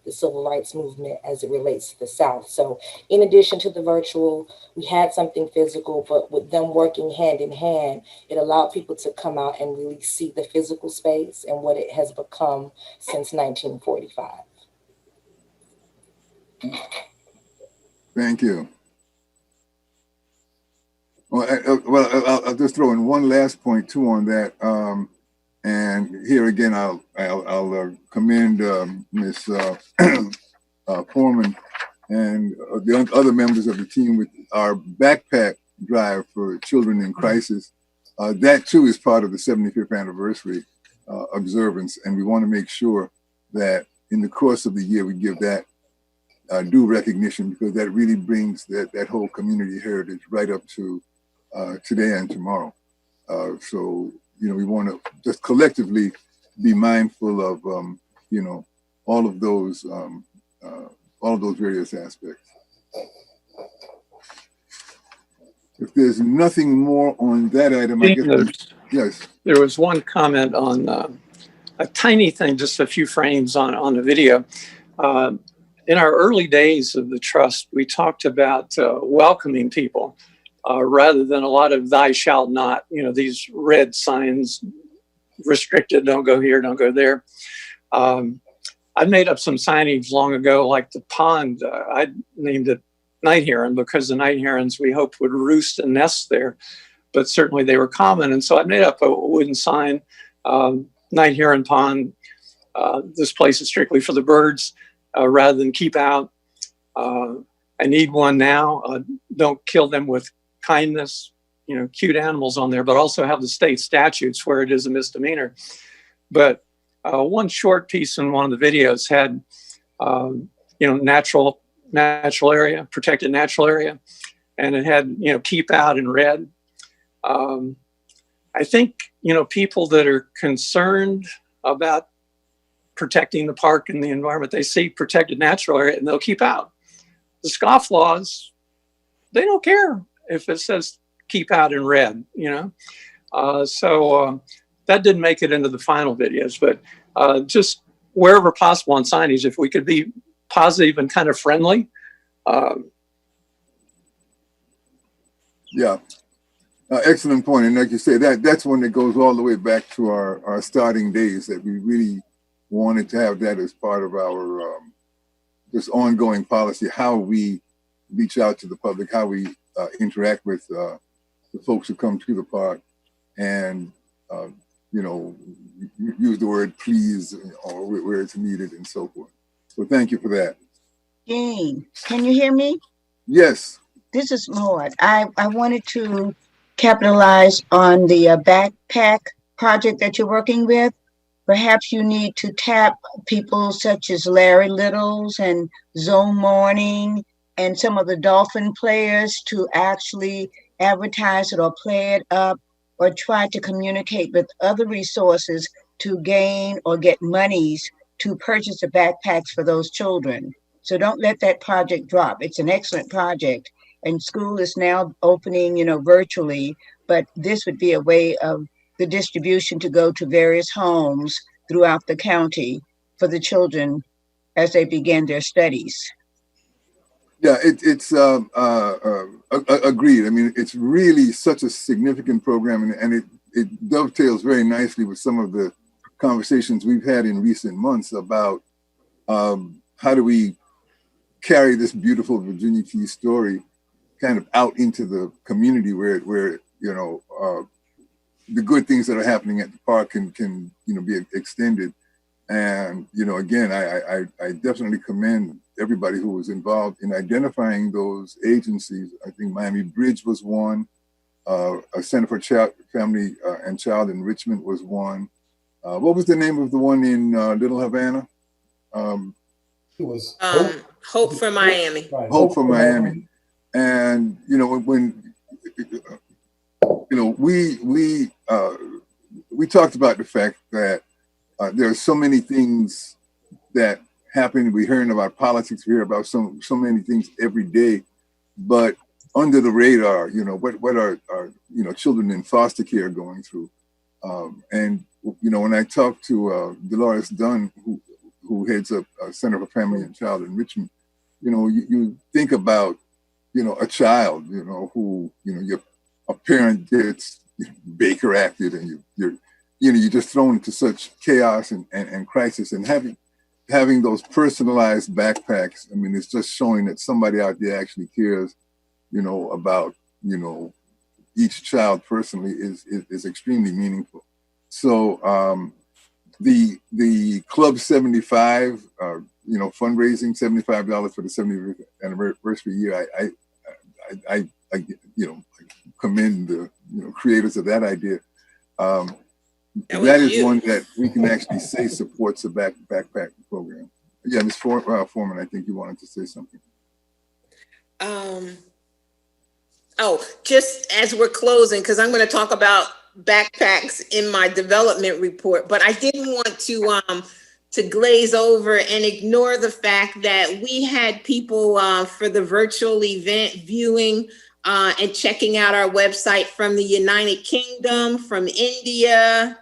the civil rights movement as it relates to the South. So in addition to the virtual, we had something physical, but with them working hand in hand, it allowed people to come out and really see the physical space and what it has become since 1945. Thank you. Well, I'll just throw in one last point too on that. And here again, I'll commend Ms. Foreman and the other members of the team with our backpack drive for children in crisis. That too is part of the 75th anniversary. observance. And we want to make sure that in the course of the year, we give that due recognition, because that really brings that whole community heritage right up to today and tomorrow. So, we want to just collectively be mindful of, all of those various aspects. If there's nothing more on that item, I guess. Yes. There was one comment on a tiny thing, just a few frames on the video. In our early days of the trust, we talked about welcoming people rather than a lot of "thou shalt not," these red signs, restricted, don't go here, don't go there. I made up some signage long ago, like the pond. I named it Night Heron because the night herons we hoped would roost and nest there, but certainly they were common. And so I made up a wooden sign, Night Heron Pond. This place is strictly for the birds, rather than keep out. I need one now. Don't kill them with kindness, cute animals on there, but also have the state statutes where it is a misdemeanor. But one short piece in one of the videos had, natural area, protected natural area, and it had, keep out in red. I think, people that are concerned about protecting the park and the environment, they see protected natural area and they'll keep out. The scofflaws, they don't care if it says keep out in red, So that didn't make it into the final videos, but just wherever possible on signage, if we could be positive and kind of friendly. Yeah, excellent point. And like you say, that's one that goes all the way back to our starting days, that we really wanted to have that as part of our this ongoing policy, how we reach out to the public, how we interact with the folks who come to the park, and use the word please or where it's needed and so forth. So thank you for that. Jane, can you hear me? Yes. This is Maud. I wanted to capitalize on the backpack project that you're working with. Perhaps you need to tap people such as Larry Littles and Zoe Morning and some of the Dolphin players to actually advertise it or play it up, or try to communicate with other resources to gain or get monies to purchase the backpacks for those children. So don't let that project drop. It's an excellent project, and school is now opening, virtually, but this would be a way of the distribution to go to various homes throughout the county for the children as they begin their studies. Yeah, it's agreed. I mean, it's really such a significant program, and it dovetails very nicely with some of the conversations we've had in recent months about how do we carry this beautiful Virginia Key story kind of out into the community where the good things that are happening at the park can be extended. And again, I definitely commend everybody who was involved in identifying those agencies. I think Miami Bridge was one, a Center for Family and Child Enrichment was one. What was the name of the one in Little Havana? It was Hope for Miami. Right. Hope for Miami. And when we talked about the fact that there are so many things that happen. We're hearing about politics. We hear about so many things every day, but under the radar, what are children in foster care going through? And when I talked to Dolores Dunn, who heads up Center for Family and Child Enrichment, you think about a child, who a parent gets Baker acted, and you're just thrown into such chaos and crisis, and having those personalized backpacks. I mean, it's just showing that somebody out there actually cares, about each child personally is extremely meaningful. So the Club 75, fundraising $75 for the 70th anniversary year. I commend the creators of that idea. that is one that we can actually say supports the backpack program. Yeah, Ms. Foreman, I think you wanted to say something. Oh, just as we're closing, because I'm going to talk about backpacks in my development report, but I didn't want to glaze over and ignore the fact that we had people for the virtual event viewing and checking out our website from the United Kingdom, from India,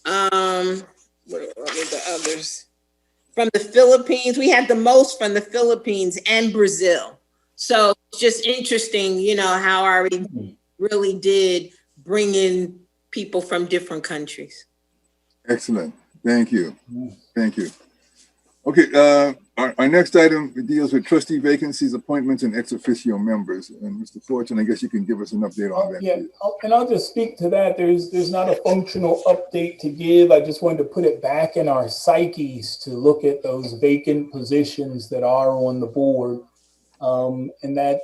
what are the others? From the Philippines. We had the most from the Philippines and Brazil. So it's just interesting, you know, how our event really did bring in people from different countries. Excellent. Thank you. Thank you. Okay, our next item deals with trustee vacancies, appointments, and ex officio members. And Mr. Fortune, I guess you can give us an update on that. Yeah, and I'll just speak to that. There's not a functional update to give. I just wanted to put it back in our psyches to look at those vacant positions that are on the board. And that,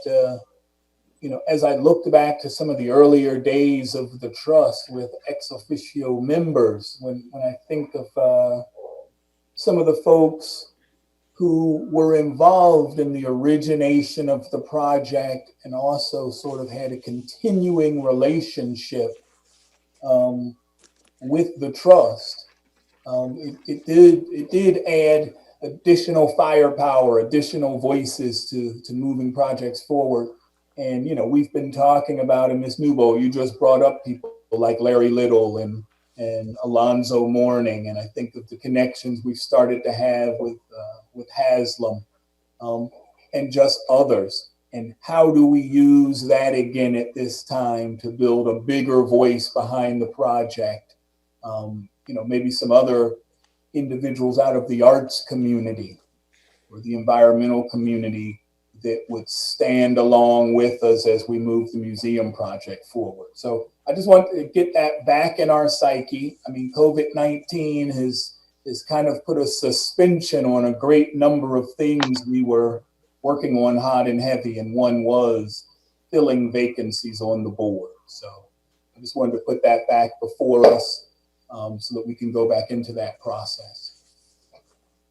you know, as I looked back to some of the earlier days of the trust with ex officio members, when I think of some of the folks who were involved in the origination of the project and also sort of had a continuing relationship with the trust, it did add additional firepower, additional voices to moving projects forward. And, you know, we've been talking about, and Ms. Newbo, you just brought up people like Larry Little and Alonzo Mourning, and I think that the connections we've started to have with Haslam and just others. And how do we use that again at this time to build a bigger voice behind the project? You know, maybe some other individuals out of the arts community or the environmental community that would stand along with us as we move the museum project forward. So I just want to get that back in our psyche. I mean, COVID-19 has kind of put a suspension on a great number of things we were working on hot and heavy, and one was filling vacancies on the board. So I just wanted to put that back before us so that we can go back into that process.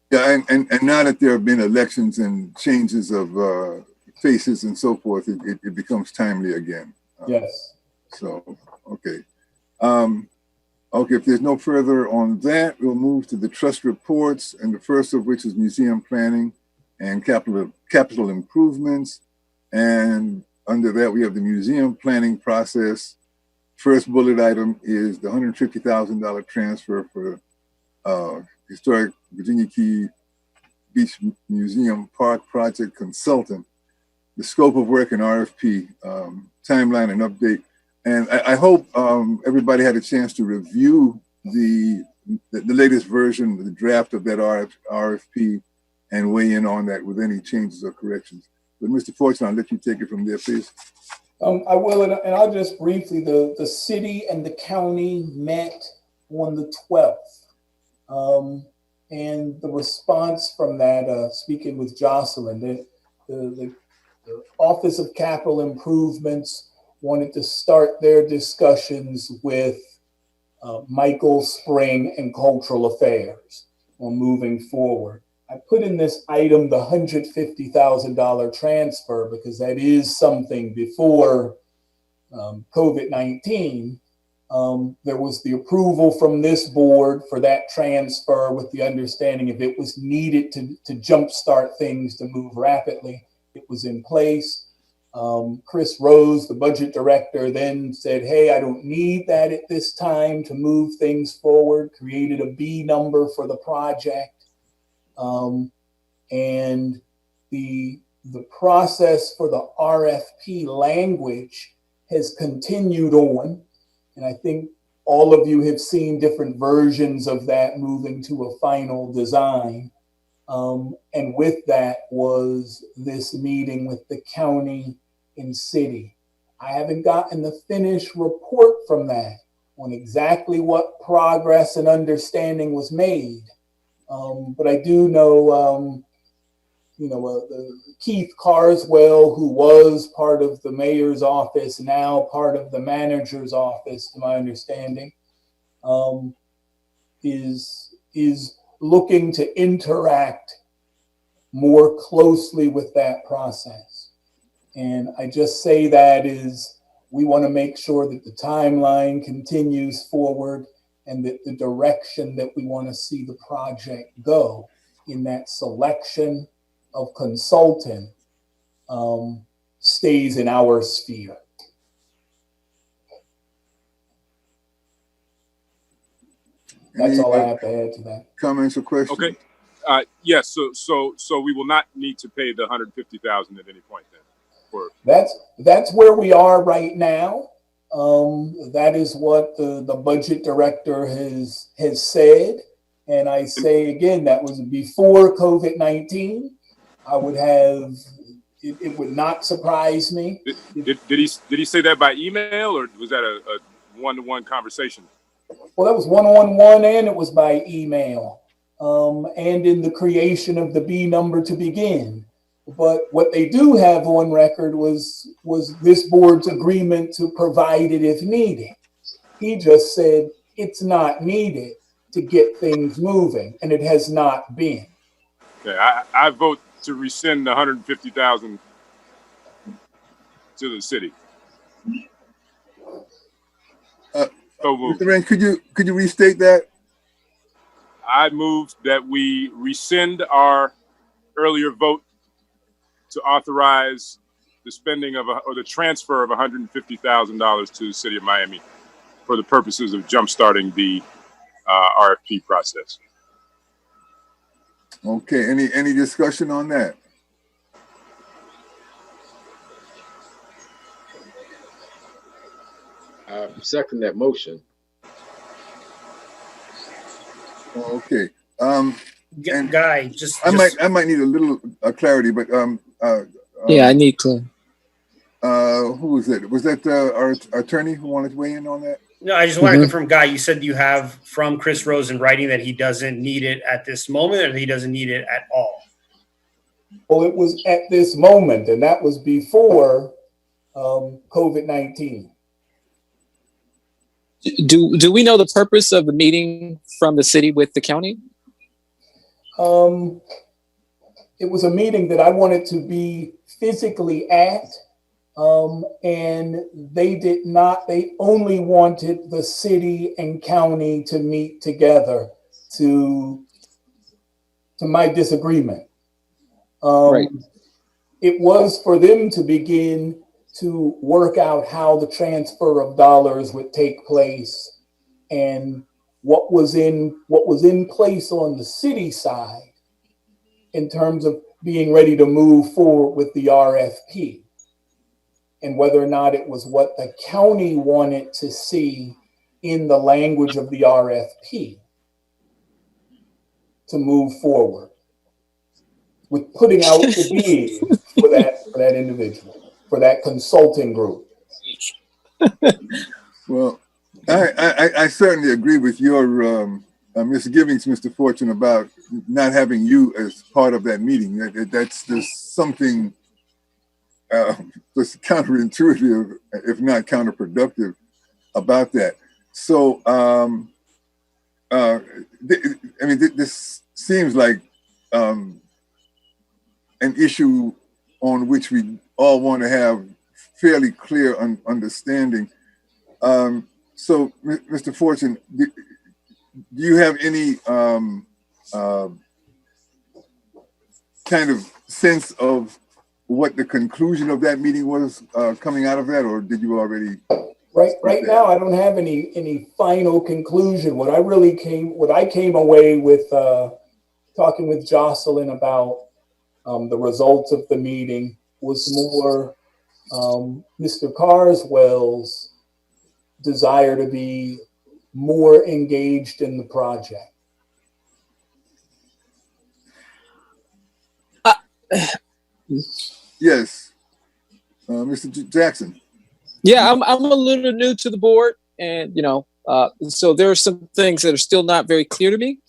Yeah, and now that there have been elections and changes of faces and so forth, it becomes timely again. Yes. So, okay. Okay, if there's no further on that, we'll move to the trust reports, and the first of which is museum planning and capital improvements. And under that, we have the museum planning process. First bullet item is the $150,000 transfer for historic Virginia Key Beach Museum Park Project Consultant, the scope of work and RFP, timeline and update. And I hope everybody had a chance to review the latest version, the draft of that RFP, and weigh in on that with any changes or corrections. But Mr. Fortune, I'll let you take it from there, please. I will, and I'll just briefly, the city and the county met on the 12th. And the response from that, speaking with Jocelyn, the Office of Capital Improvements wanted to start their discussions with Michael Spring and Cultural Affairs on moving forward. I put in this item the $150,000 transfer because that is something before COVID-19. There was the approval from this board for that transfer with the understanding if it was needed to jumpstart things to move rapidly, it was in place. Chris Rose, the budget director, then said, hey, I don't need that at this time to move things forward, created a B number for the project. And the process for the RFP language has continued on. And I think all of you have seen different versions of that moving to a final design. And with that was this meeting with the county and city. I haven't gotten the finished report from that on exactly what progress and understanding was made. But I do know, Keith Carswell, who was part of the mayor's office, now part of the manager's office, to my understanding, is looking to interact more closely with that process. And I just say that is we want to make sure that the timeline continues forward and that the direction that we want to see the project go in that selection of consultant stays in our sphere. That's all I have to add to that. Comments or questions? Okay. Yes. So we will not need to pay the 150,000 at any point then. That's where we are right now. That is what the budget director has said. And I say again, that was before COVID-19. I would have, it would not surprise me. Did he say that by email, or was that a one-to-one conversation? Well, that was one-on-one, and it was by email, and in the creation of the B number to begin. But what they do have on record was this board's agreement to provide it if needed. He just said it's not needed to get things moving, and it has not been. Okay, I vote to rescind the 150,000 to the city. Mr. Rand, could you restate that? I moved that we rescind our earlier vote to authorize the spending of or the transfer of $150,000 to the city of Miami for the purposes of jumpstarting the RFP process. Okay. Any discussion on that? I second that motion. Okay. Guy, just I might need a little clarity, but yeah, I need to. Who was it? Was that our attorney who wanted to weigh in on that? No, I just want to confirm, Guy, you said you have from Chris Rose in writing that he doesn't need it at this moment, or that he doesn't need it at all? Well, it was at this moment, and that was before COVID-19. Do we know the purpose of the meeting from the city with the county? It was a meeting that I wanted to be physically at, and they did not. They only wanted the city and county to meet together to my disagreement. Right. It was for them to begin to work out how the transfer of dollars would take place and what was in place on the city side in terms of being ready to move forward with the RFP, and whether or not it was what the county wanted to see in the language of the RFP to move forward with putting out the bid for that individual, for that consulting group. Well, I certainly agree with your misgivings, Mr. Fortune, about not having you as part of that meeting. That's just something just counterintuitive, if not counterproductive, about that. So, this seems like an issue on which we all want to have fairly clear understanding. So, Mr. Fortune, do you have any kind of sense of what the conclusion of that meeting was coming out of that, or did you already? Right now, I don't have any final conclusion. What I came away with talking with Jocelyn about the results of the meeting was more Mr. Carswell's desire to be more engaged in the project. Yes, Mr. Jackson. Yeah, I'm a little new to the board, and so there are some things that are still not very clear to me.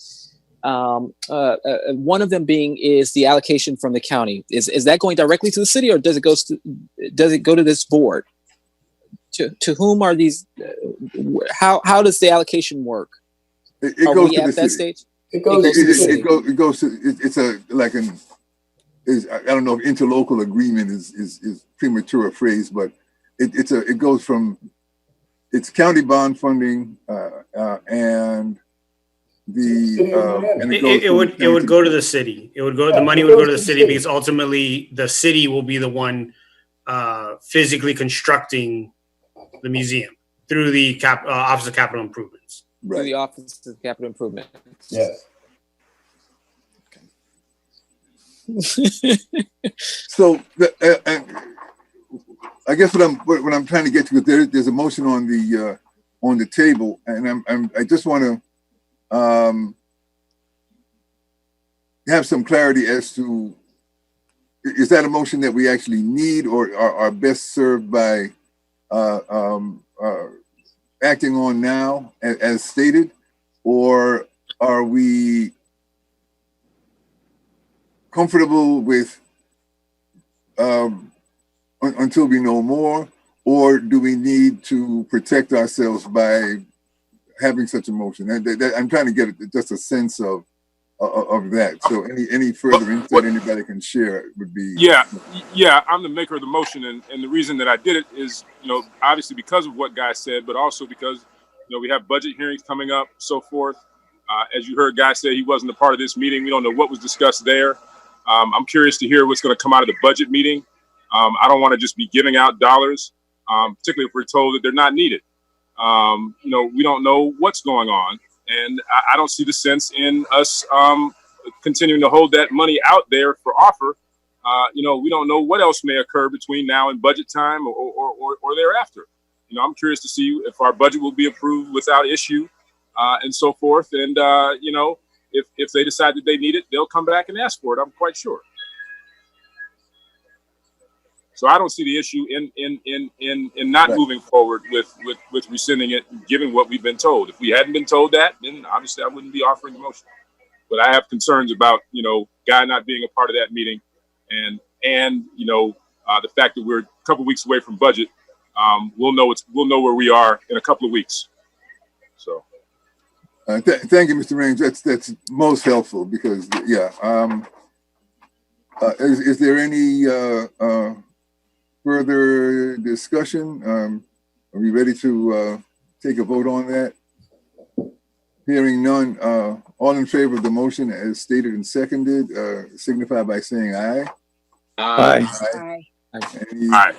One of them being is the allocation from the county. Is that going directly to the city, or does it go to this board? To whom are these? How does the allocation work? It Are goes we to the at that city. stage? It goes to the city. It goes to, it's a, like an, I don't know if interlocal agreement is premature phrase, but it goes from, it's county bond funding, and it would go to the city. The money would go to the city because ultimately the city will be the one physically constructing the museum through the Office of Capital Improvements. Right. Through the Office of Capital Improvement. Yes. So I guess what I'm trying to get to is there's a motion on the table, and I just want to have some clarity as to, is that a motion that we actually need or are best served by acting on now as stated, or are we comfortable with until we know more, or do we need to protect ourselves by having such a motion? I'm trying to get just a sense of that. So any further insight anybody can share would be. Yeah, I'm the maker of the motion, and the reason that I did it is, obviously because of what Guy said, but also because, we have budget hearings coming up, so forth. As you heard Guy say, he wasn't a part of this meeting. We don't know what was discussed there. I'm curious to hear what's going to come out of the budget meeting. I don't want to just be giving out dollars, particularly if we're told that they're not needed. We don't know what's going on, and I don't see the sense in us continuing to hold that money out there for offer. We don't know what else may occur between now and budget time or thereafter. I'm curious to see if our budget will be approved without issue and so forth. And, if they decide that they need it, they'll come back and ask for it. I'm quite sure. So I don't see the issue in not moving forward with rescinding it, given what we've been told. If we hadn't been told that, then obviously I wouldn't be offering the motion. But I have concerns about, Guy not being a part of that meeting, and the fact that we're a couple weeks away from budget. We'll know where we are in a couple of weeks. So. Thank you, Mr. Raines. That's most helpful because is there any further discussion? Are we ready to take a vote on that? Hearing none, all in favor of the motion as stated and seconded, signify by saying aye. Aye. Aye.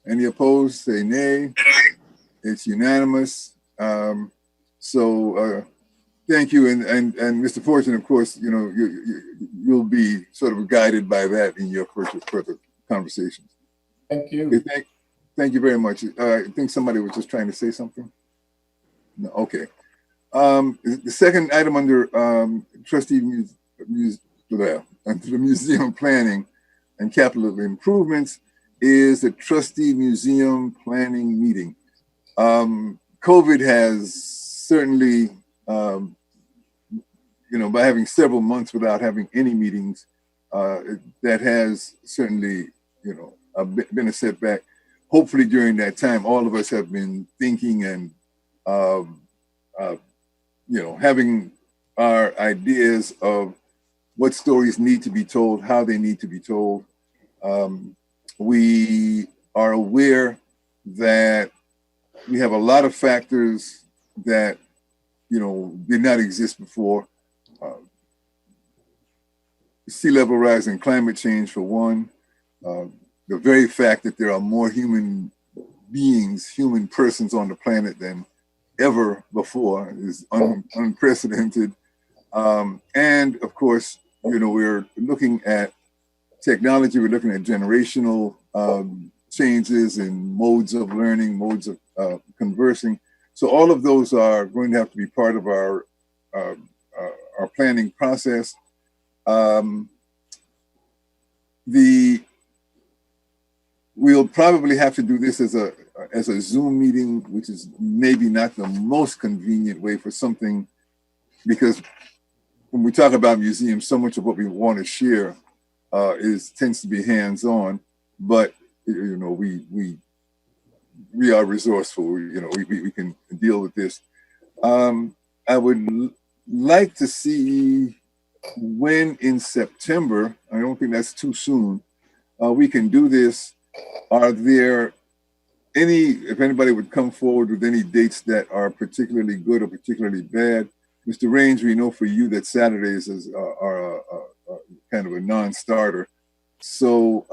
Any opposed, say nay. It's unanimous. So thank you, and Mr. Fortune, of course, you'll be sort of guided by that in your further conversations. Thank you. Okay, thank you very much. I think somebody was just trying to say something. No, okay. The second item under trustee the museum planning and capital improvements is the trustee museum planning meeting. COVID has certainly, by having several months without having any meetings, that has certainly, been a setback. Hopefully during that time, all of us have been thinking and, having our ideas of what stories need to be told, how they need to be told. We are aware that we have a lot of factors that, did not exist before. Sea level rise and climate change for one. The very fact that there are more human beings, human persons on the planet than ever before is unprecedented. And of course, we're looking at technology, we're looking at generational changes in modes of learning, modes of conversing. So all of those are going to have to be part of our planning process. We'll probably have to do this as a Zoom meeting, which is maybe not the most convenient way for something, because when we talk about museums, so much of what we want to share tends to be hands-on. But we we are resourceful. We can deal with this. I would like to see when in September, I don't think that's too soon, we can do this. Are there if anybody would come forward with any dates that are particularly good or particularly bad? Mr. Range, we know for you that Saturdays are kind of a non-starter. So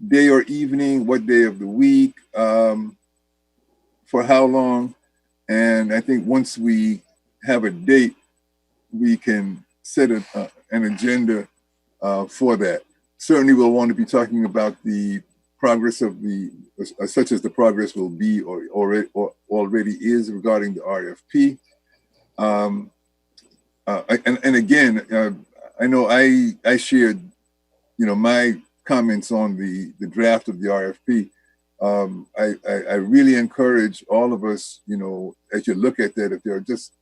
day or evening, what day of the week, for how long? And I think once we have a date, we can set an agenda for that. Certainly we'll want to be talking about the progress of such as the progress will be or already is regarding the RFP. And again, I know I shared, my comments on the draft of the RFP. I really encourage all of us, as you look at that, if there are just,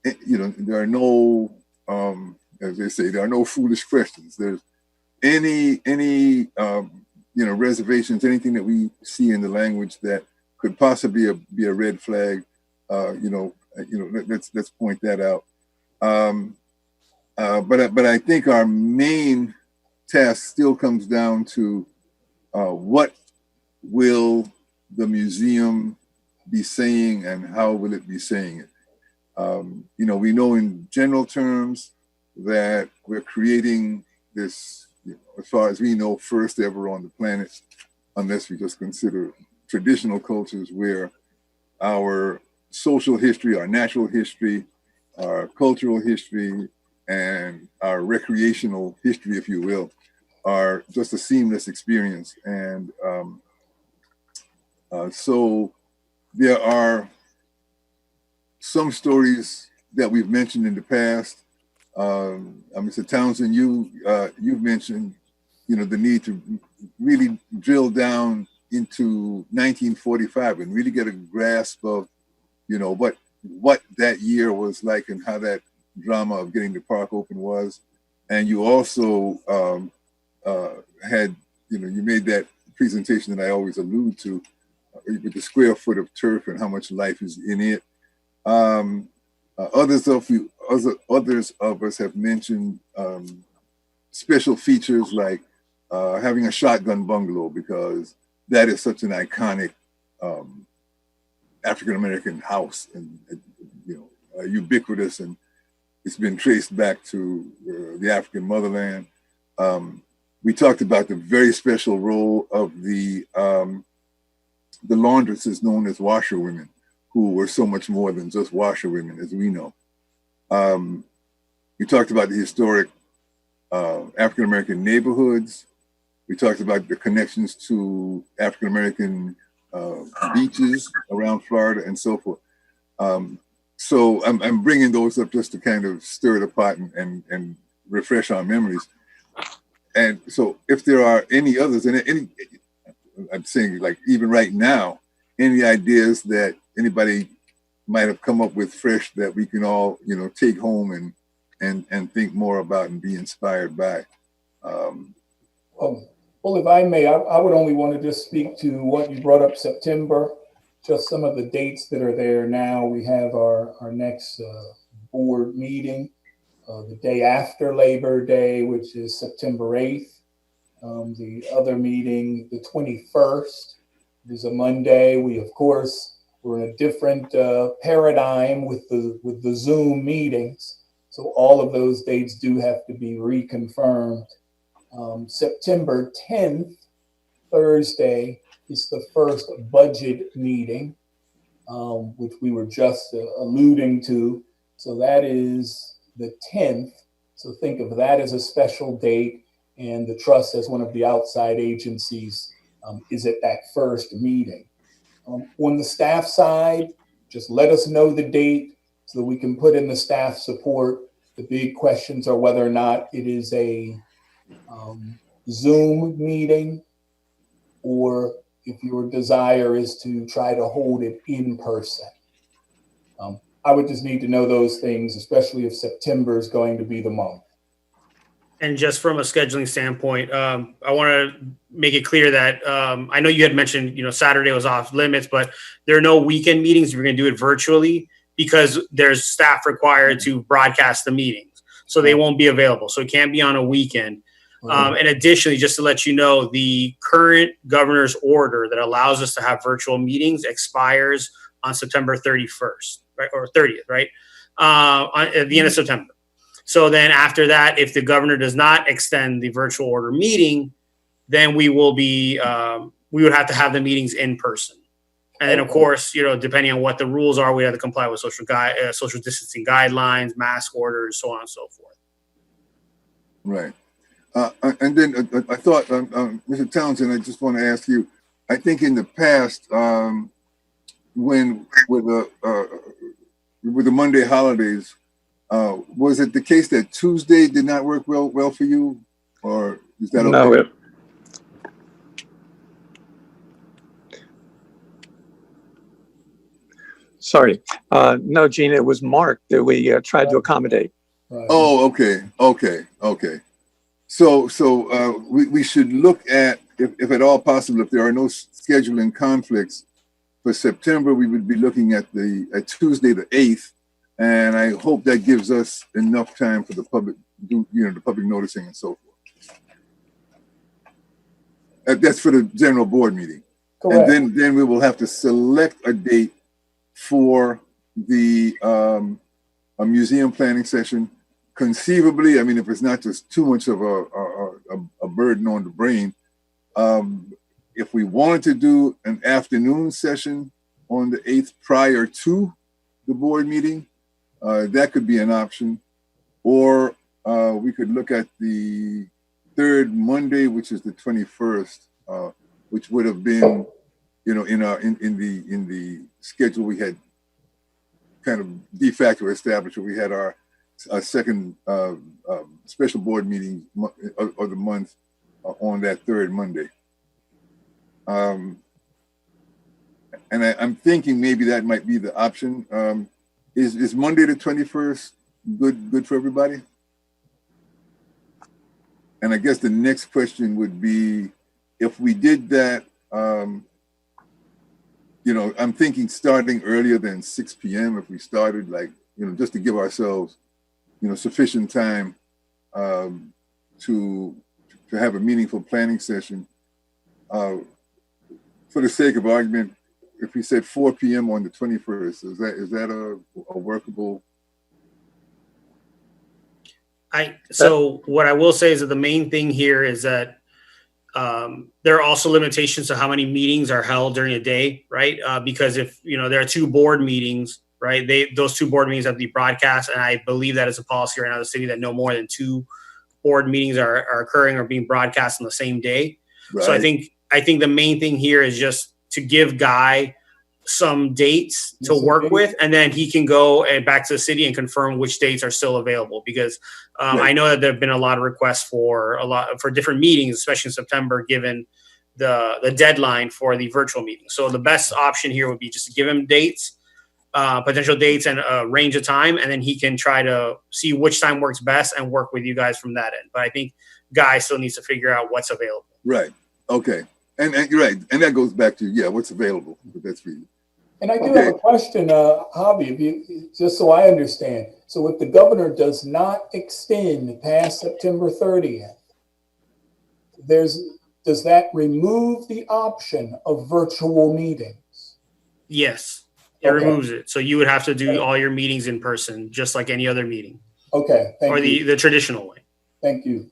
there are no, as they say, there are no foolish questions. There's any reservations, anything that we see in the language that could possibly be a red flag, let's point that out. But I think our main task still comes down to what will the museum be saying and how will it be saying it? We know in general terms that we're creating this, as far as we know, first ever on the planet, unless we just consider traditional cultures where our social history, our natural history, our cultural history, and our recreational history, if you will, are just a seamless experience. And so there are some stories that we've mentioned in the past. Mr. Townsend, you've mentioned, the need to really drill down into 1945 and really get a grasp of, what that year was like and how that drama of getting the park open was. And you also had, you made that presentation that I always allude to with the square foot of turf and how much life is in it. Others of us have mentioned special features like having a shotgun bungalow, because that is such an iconic African-American house and ubiquitous, and it's been traced back to the African motherland. We talked about the very special role of the laundresses known as washerwomen, who were so much more than just washerwomen, as we know. We talked about the historic African-American neighborhoods. We talked about the connections to African-American beaches around Florida and so forth. So I'm bringing those up just to kind of stir the pot and refresh our memories. And so if there are any others, and I'm saying, like, even right now, any ideas that anybody might have come up with fresh that we can all, take home and think more about and be inspired by. Well, if I may, I would only want to just speak to what you brought up, September, just some of the dates that are there now. We have our next board meeting the day after Labor Day, which is September 8th. The other meeting, the 21st, is a Monday. We, of course, we're in a different paradigm with the Zoom meetings. So all of those dates do have to be reconfirmed. September 10th, Thursday, is the first budget meeting, which we were just alluding to. So that is the 10th. So think of that as a special date. And the trust, as one of the outside agencies, is at that first meeting. On the staff side, just let us know the date so that we can put in the staff support. The big questions are whether or not it is a Zoom meeting, or if your desire is to try to hold it in person. I would just need to know those things, especially if September is going to be the month. And just from a scheduling standpoint, I want to make it clear that I know you had mentioned, Saturday was off limits, but there are no weekend meetings. We're going to do it virtually because there's staff required to broadcast the meetings. So they won't be available. So it can't be on a weekend. And additionally, just to let you know, the current governor's order that allows us to have virtual meetings expires on September 31st, right? Or 30th, right? At the end of September. So then after that, if the governor does not extend the virtual order meeting, then we will be, we would have to have the meetings in person. And then of course, depending on what the rules are, we have to comply with social distancing guidelines, mask orders, so on and so forth. Right. And then I thought, Mr. Townsend, I just want to ask you, I think in the past, when with the Monday holidays, was it the case that Tuesday did not work well for you, or is that okay? No, sorry. No, Gina, it was Mark that we tried to accommodate. Oh, okay. So we should look at, if at all possible, if there are no scheduling conflicts for September, we would be looking at Tuesday the 8th, and I hope that gives us enough time for the public, the public noticing and so forth. That's for the general board meeting. Correct. And then we will have to select a date for the a museum planning session. Conceivably, I mean, if it's not just too much of a burden on the brain, if we wanted to do an afternoon session on the 8th prior to the board meeting, that could be an option. Or we could look at the third Monday, which is the 21st, which would have been, in the schedule we had kind of de facto established, where we had our second special board meeting of the month on that third Monday. And I'm thinking maybe that might be the option. Is Monday the 21st good for everybody? And I guess the next question would be, if we did that, I'm thinking starting earlier than 6 p.m. if we started just to give ourselves sufficient time to have a meaningful planning session. For the sake of argument, if we said 4 p.m. on the 21st, is that a workable? So what I will say is that the main thing here is that there are also limitations to how many meetings are held during a day, right? Because if there are two board meetings, right? Those two board meetings have to be broadcast, and I believe that is a policy right now in the city that no more than two board meetings are occurring or being broadcast on the same day. Right. So I think the main thing here is just to give Guy some dates to work with, and then he can go back to the city and confirm which dates are still available. Because I know that there have been a lot of requests for different meetings, especially in September, given the deadline for the virtual meeting. So the best option here would be just to give him dates, potential dates, and a range of time, and then he can try to see which time works best and work with you guys from that end. But I think Guy still needs to figure out what's available. Right. Okay. And you're right. And that goes back to, what's available. But that's for you. And I do have a question, Javi, just so I understand. So if the governor does not extend past September 30th, does that remove the option of virtual meetings? Yes, it removes it. So you would have to do all your meetings in person, just like any other meeting. Okay, thank you. Or the traditional way. Thank you.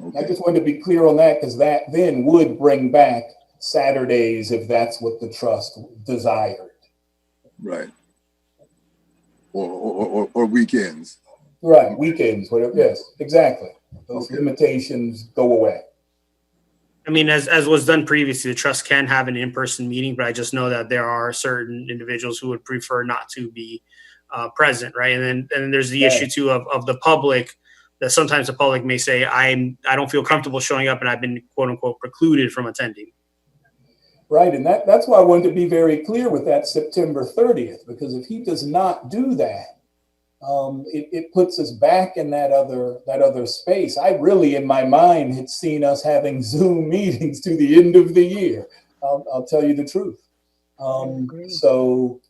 Okay. I just wanted to be clear on that, because that then would bring back Saturdays if that's what the trust desired. Right. Or weekends. Right, weekends, whatever. Yes, exactly. Those limitations go away. I mean, as was done previously, the trust can have an in-person meeting, but I just know that there are certain individuals who would prefer not to be present, right? And then there's the issue too of the public, that sometimes the public may say, I don't feel comfortable showing up, and I've been quote unquote precluded from attending. Right, and that's why I wanted to be very clear with that September 30th, because if he does not do that, it puts us back in that other space. I really, in my mind, had seen us having Zoom meetings to the end of the year. I'll tell you the truth. So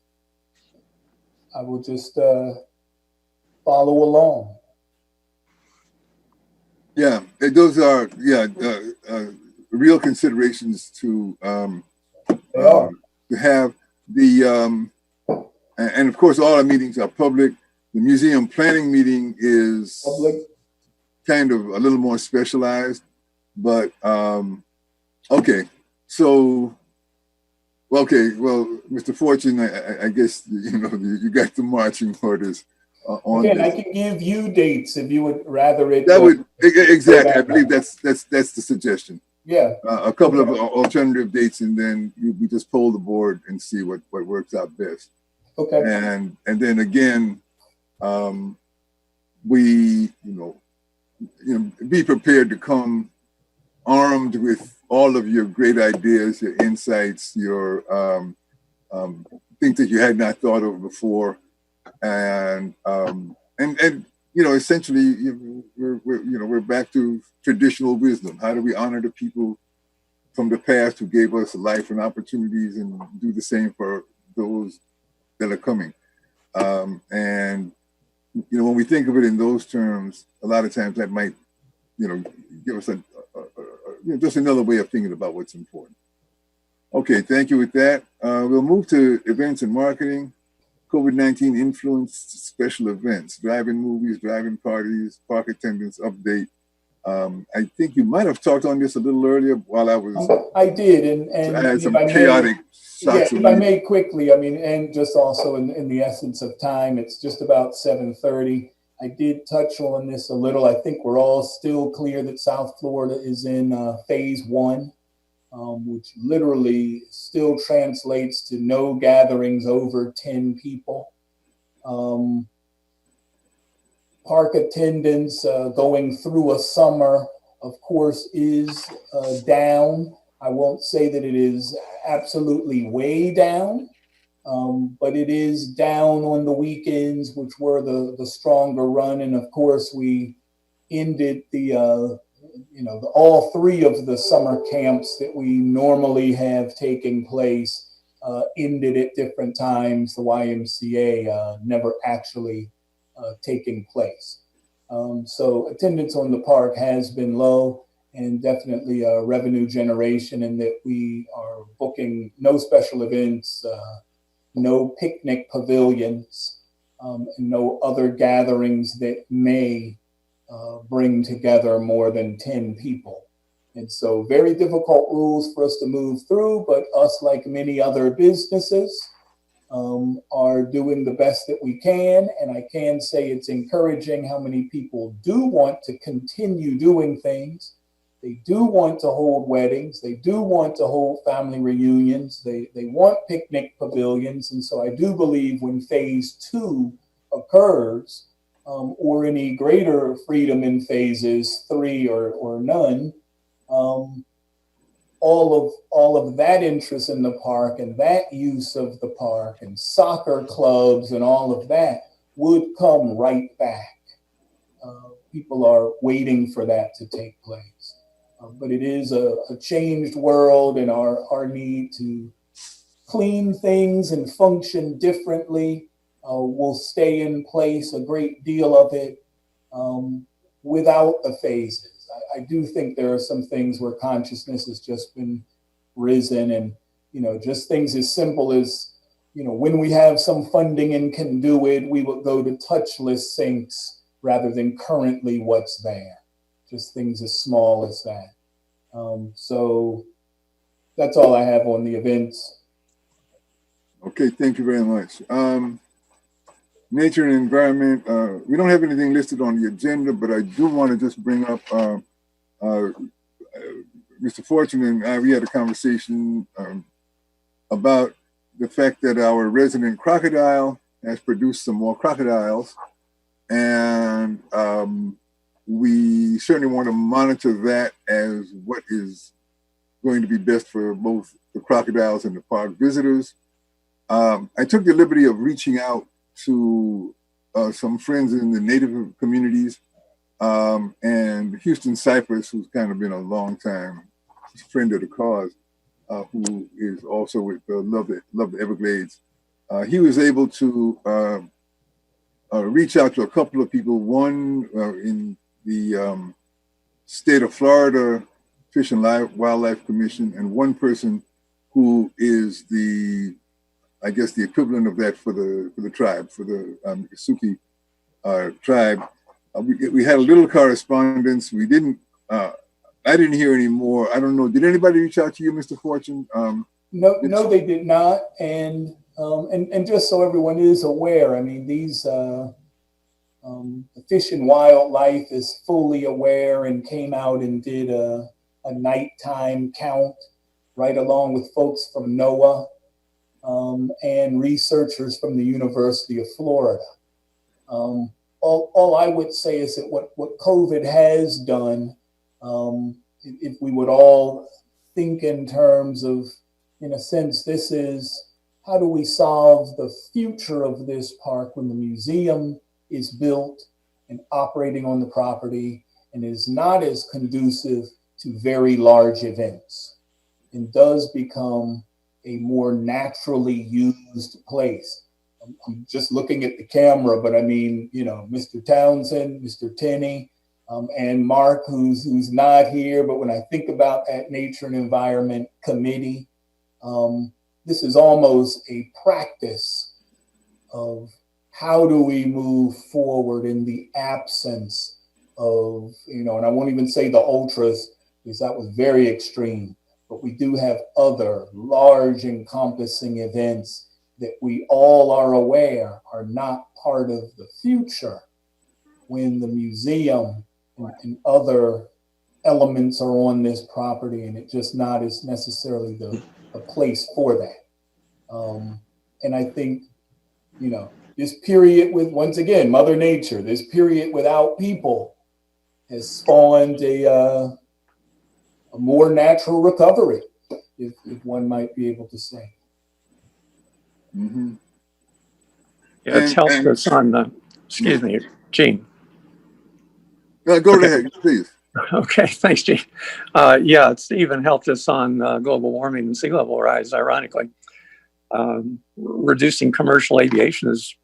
I will just follow along. Yeah, those are real considerations to have the and of course all our meetings are public. The museum planning meeting is Public. kind of a little more specialized, but okay. So, well, Mr. Fortune, I guess you got the marching orders on Again, this. I can give you dates if you would rather it. That would exactly. I believe that's the suggestion. Yeah. A couple of alternative dates, and then we just poll the board and see what works out best. Okay. And then again, we be prepared to come armed with all of your great ideas, your insights, your things that you had not thought of before, and essentially we're back to traditional wisdom. How do we honor the people from the past who gave us life and opportunities, and do the same for those that are coming? And when we think of it in those terms, a lot of times that might give us just another way of thinking about what's important. Okay, thank you with that. We'll move to events and marketing. COVID-19 influenced special events, drive-in movies, drive-in parties, park attendance update. I think you might have talked on this a little earlier while I was. I did, and I had if some I may- chaotic shots. If I may quickly, and just also in the essence of time, it's just about 7:30. I did touch on this a little. I think we're all still clear that South Florida is in phase 1, which literally still translates to no gatherings over 10 people. Park attendance going through a summer, of course, is down. I won't say that it is absolutely way down, but it is down on the weekends, which were the stronger run. And of course, we ended all 3 of the summer camps that we normally have taking place ended at different times. The YMCA never actually taking place. So attendance on the park has been low, and definitely a revenue generation, in that we are booking no special events, no picnic pavilions, and no other gatherings that may bring together more than 10 people. And so very difficult rules for us to move through, but us, like many other businesses, are doing the best that we can. And I can say it's encouraging how many people do want to continue doing things. They do want to hold weddings. They do want to hold family reunions. They want picnic pavilions. And so I do believe when phase 2 occurs, or any greater freedom in phases 3 or none, all of that interest in the park and that use of the park and soccer clubs and all of that would come right back. People are waiting for that to take place. But it is a changed world, and our need to clean things and function differently will stay in place, a great deal of it, without the phases. I do think there are some things where consciousness has just been risen, and just things as simple as when we have some funding and can do it, we will go to touchless sinks rather than currently what's there. Just things as small as that. So that's all I have on the events. Okay, thank you very much. Nature and environment, we don't have anything listed on the agenda, but I do want to just bring up Mr. Fortune and I, we had a conversation about the fact that our resident crocodile has produced some more crocodiles, and we certainly want to monitor that as what is going to be best for both the crocodiles and the park visitors. I took the liberty of reaching out to some friends in the Native communities, and Houston Cypress, who's kind of been a long time friend of the cause, who is also with Love the Everglades. He was able to reach out to a couple of people, one in the state of Florida Fish and Wildlife Commission, and one person who is the, I guess, the equivalent of that for the tribe, for the Miccosukee tribe. We had a little correspondence. We didn't, I didn't hear any more. I don't know. Did anybody reach out to you, Mr. Fortune? No, they did not. And just so everyone is aware, I mean, these, the Fish and Wildlife is fully aware and came out and did a nighttime count right along with folks from NOAA and researchers from the University of Florida. All I would say is that what COVID has done, if we would all think in terms of, in a sense, this is how do we solve the future of this park when the museum is built and operating on the property and is not as conducive to very large events and does become a more naturally used place. I'm just looking at the camera, but I mean, you know, Mr. Townsend, Mr. Tenney, and Mark, who's not here, but when I think about that Nature and Environment Committee, this is almost a practice of how do we move forward in the absence of, you know, and I won't even say the ultras, because that was very extreme, but we do have other large encompassing events that we all are aware are not part of the future when the museum and other elements are on this property, and it just not is necessarily the place for that. And I think, you know, this period with, once again, Mother Nature, this period without people has spawned a more natural recovery, if one might be able to say. Mm-hmm. Yeah, it's helped us on the, excuse me, Gene. Go ahead, please. Okay, thanks, Gene. Yeah, it's even helped us on global warming and sea level rise, ironically. Reducing commercial aviation has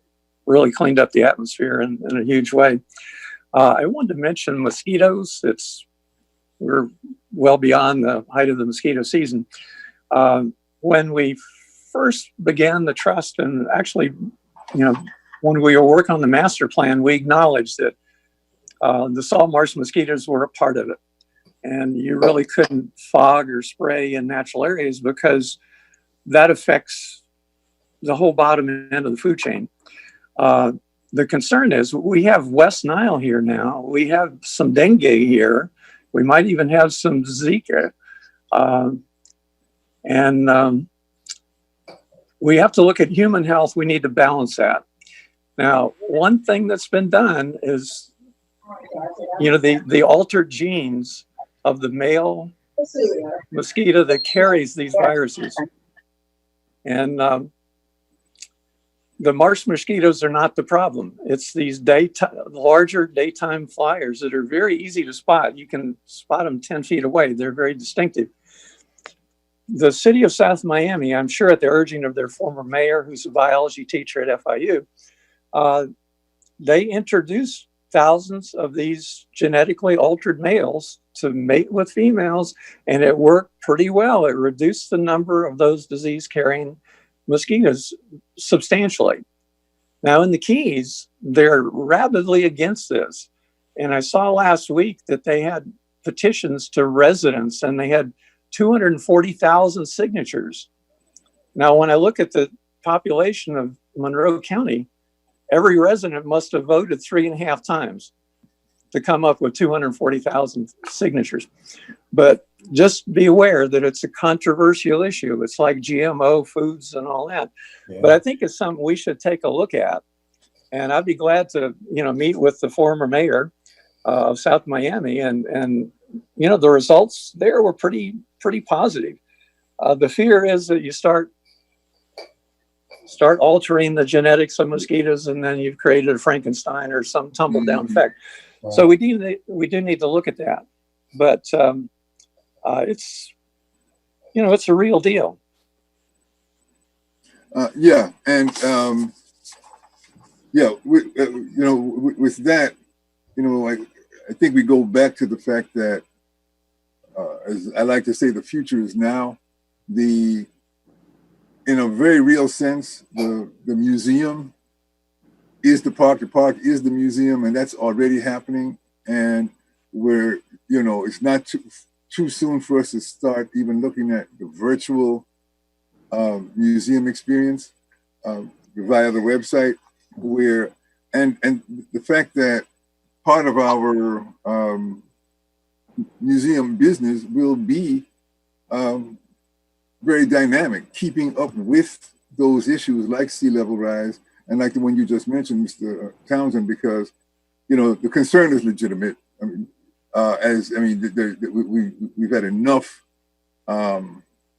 really cleaned up the atmosphere in a huge way. I wanted to mention mosquitoes. We're well beyond the height of the mosquito season. When we first began the trust, and actually, you know, when we were working on the master plan, we acknowledged that the salt marsh mosquitoes were a part of it. And you really couldn't fog or spray in natural areas because that affects the whole bottom end of the food chain. The concern is we have West Nile here now. We have some dengue here. We might even have some Zika. And we have to look at human health. We need to balance that. Now, one thing that's been done is, you know, the altered genes of the male mosquito that carries these viruses. And the marsh mosquitoes are not the problem. It's these larger daytime flyers that are very easy to spot. You can spot them 10 feet away. They're very distinctive. The city of South Miami, I'm sure at the urging of their former mayor, who's a biology teacher at FIU, they introduced thousands of these genetically altered males to mate with females, and it worked pretty well. It reduced the number of those disease-carrying mosquitoes substantially. Now in the Keys, they're rabidly against this. And I saw last week that they had petitions to residents, and they had 240,000 signatures. Now, when I look at the population of Monroe County, every resident must have voted 3.5 times to come up with 240,000 signatures. But just be aware that it's a controversial issue. It's like GMO foods and all that. Yeah. But I think it's something we should take a look at. And I'd be glad to, you know, meet with the former mayor of South Miami. And you know, the results there were pretty positive. The fear is that you start start altering the genetics of mosquitoes, and then you've created a Frankenstein or some tumble down effect. Right. So we do need to look at that, but it's, you know, it's a real deal. Yeah, and yeah, you know, with that, you know, I think we go back to the fact that, as I like to say, the future is now. In a very real sense, the museum is the park is the museum, and that's already happening. And we're, you know, it's not too soon for us to start even looking at the virtual museum experience via the website, where, and the fact that part of our museum business will be very dynamic, keeping up with those issues like sea level rise and like the one you just mentioned, Mr. Townsend, because, you know, the concern is legitimate. I mean, we've had enough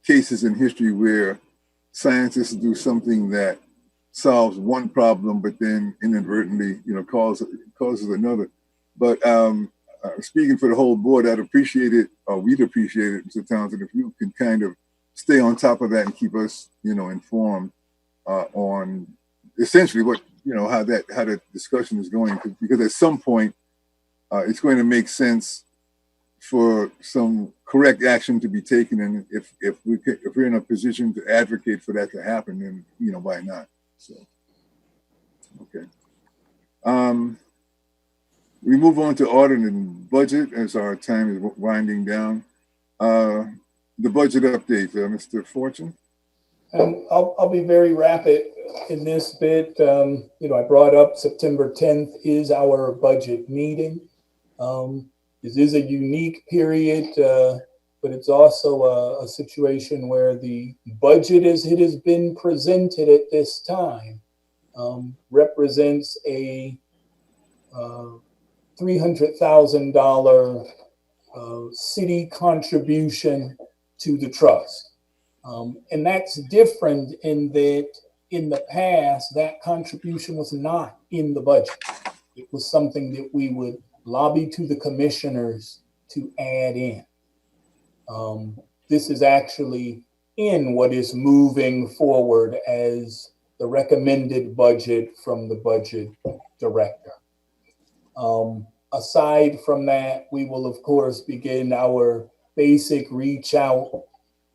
cases in history where scientists do something that solves one problem, but then inadvertently, you know, causes another. But speaking for the whole board, I'd appreciate it, or we'd appreciate it, Mr. Townsend, if you can kind of stay on top of that and keep us, you know, informed on essentially what, you know, how the discussion is going, because at some point it's going to make sense for some correct action to be taken, and if we're in a position to advocate for that to happen, then, you know, why not? So, okay. We move on to audit and budget as our time is winding down. The budget update, Mr. Fortune. I'll be very rapid in this bit. You know, I brought up September 10th is our budget meeting. This is a unique period, but it's also a situation where the budget as it has been presented at this time represents a $300,000 city contribution to the trust. And that's different in that in the past, that contribution was not in the budget. It was something that we would lobby to the commissioners to add in. This is actually in what is moving forward as the recommended budget from the budget director. Aside from that, we will of course begin our basic reach out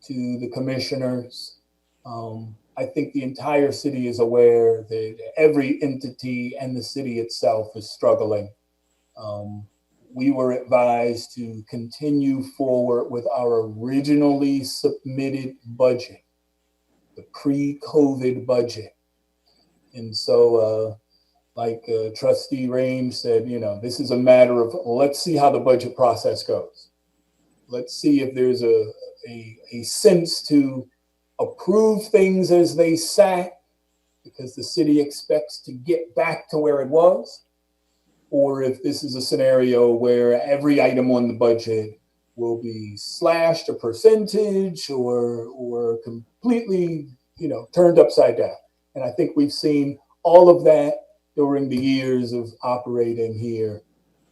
to the commissioners. I think the entire city is aware that every entity and the city itself is struggling. We were advised to continue forward with our originally submitted budget, the pre-COVID budget. And so, like Trustee Range said, you know, this is a matter of, let's see how the budget process goes. Let's see if there's a sense to approve things as they sat, because the city expects to get back to where it was, or if this is a scenario where every item on the budget will be slashed a percentage or completely, you know, turned upside down. And I think we've seen all of that during the years of operating here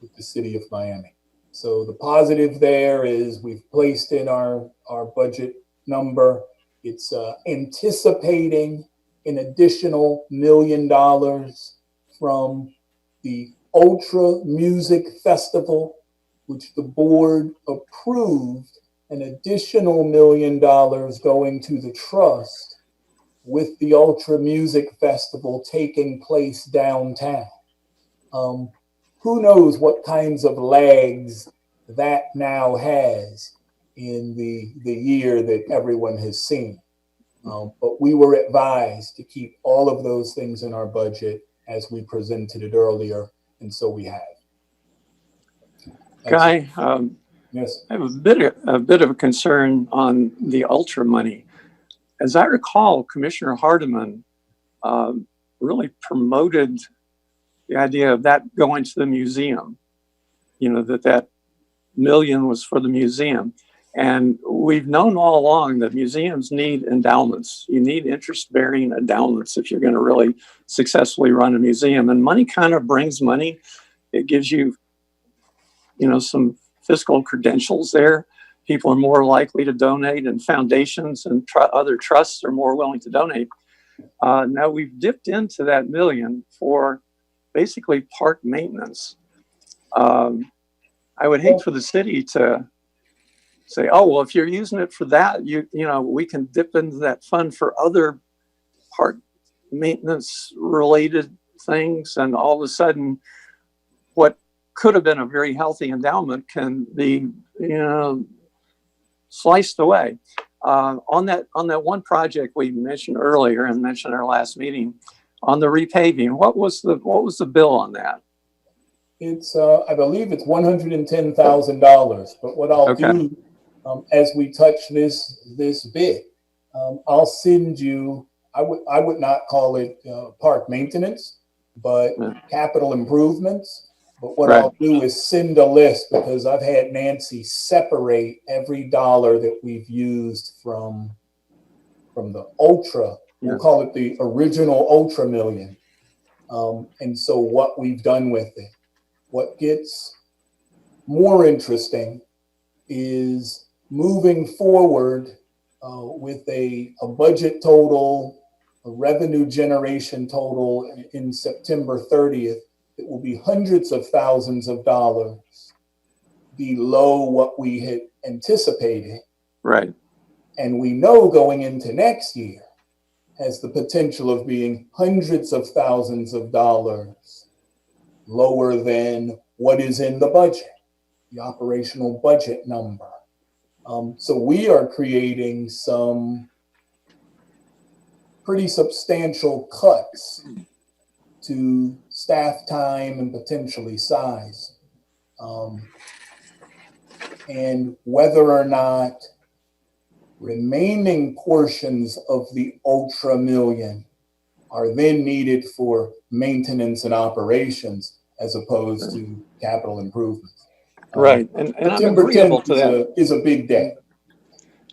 with the city of Miami. So the positive there is we've placed in our budget number. It's anticipating an additional $1 million from the Ultra Music Festival, which the board approved an additional $1 million going to the trust with the Ultra Music Festival taking place downtown. Who knows what kinds of legs that now has in the year that everyone has seen. But we were advised to keep all of those things in our budget as we presented it earlier, and so we have. Guy, Yes. I have a bit of a concern on the Ultra money. As I recall, Commissioner Hardiman really promoted the idea of that going to the museum. You know, that $1 million was for the museum. And we've known all along that museums need endowments. You need interest-bearing endowments if you're going to really successfully run a museum. And money kind of brings money. It gives you, some fiscal credentials there. People are more likely to donate, and foundations and other trusts are more willing to donate. Now we've dipped into that $1 million for basically park maintenance. I would hate for the city to say, oh, well, if you're using it for that, we can dip into that fund for other park maintenance related things. And all of a sudden, what could have been a very healthy endowment can be, sliced away. On that one project we mentioned earlier and mentioned in our last meeting on the repaving, what was the bill on that? It's, I believe it's $110,000, but what I'll do, as we touch this bit, I'll send you, I would not call it park maintenance, but capital improvements. But what I'll do is send a list, because I've had Nancy separate every dollar that we've used from the Ultra. We'll call it the original Ultra million. And so what we've done with it. What gets more interesting is moving forward with a budget total, a revenue generation total in September 30th. It will be hundreds of thousands of dollars below what we had anticipated. Right. And we know going into next year has the potential of being hundreds of thousands of dollars lower than what is in the budget, the operational budget number. So we are creating some pretty substantial cuts to staff time and potentially size. And whether or not remaining portions of the Ultra million are then needed for maintenance and operations as opposed to capital improvements. Right, and I'm September agreeable 10th to that. is a big day.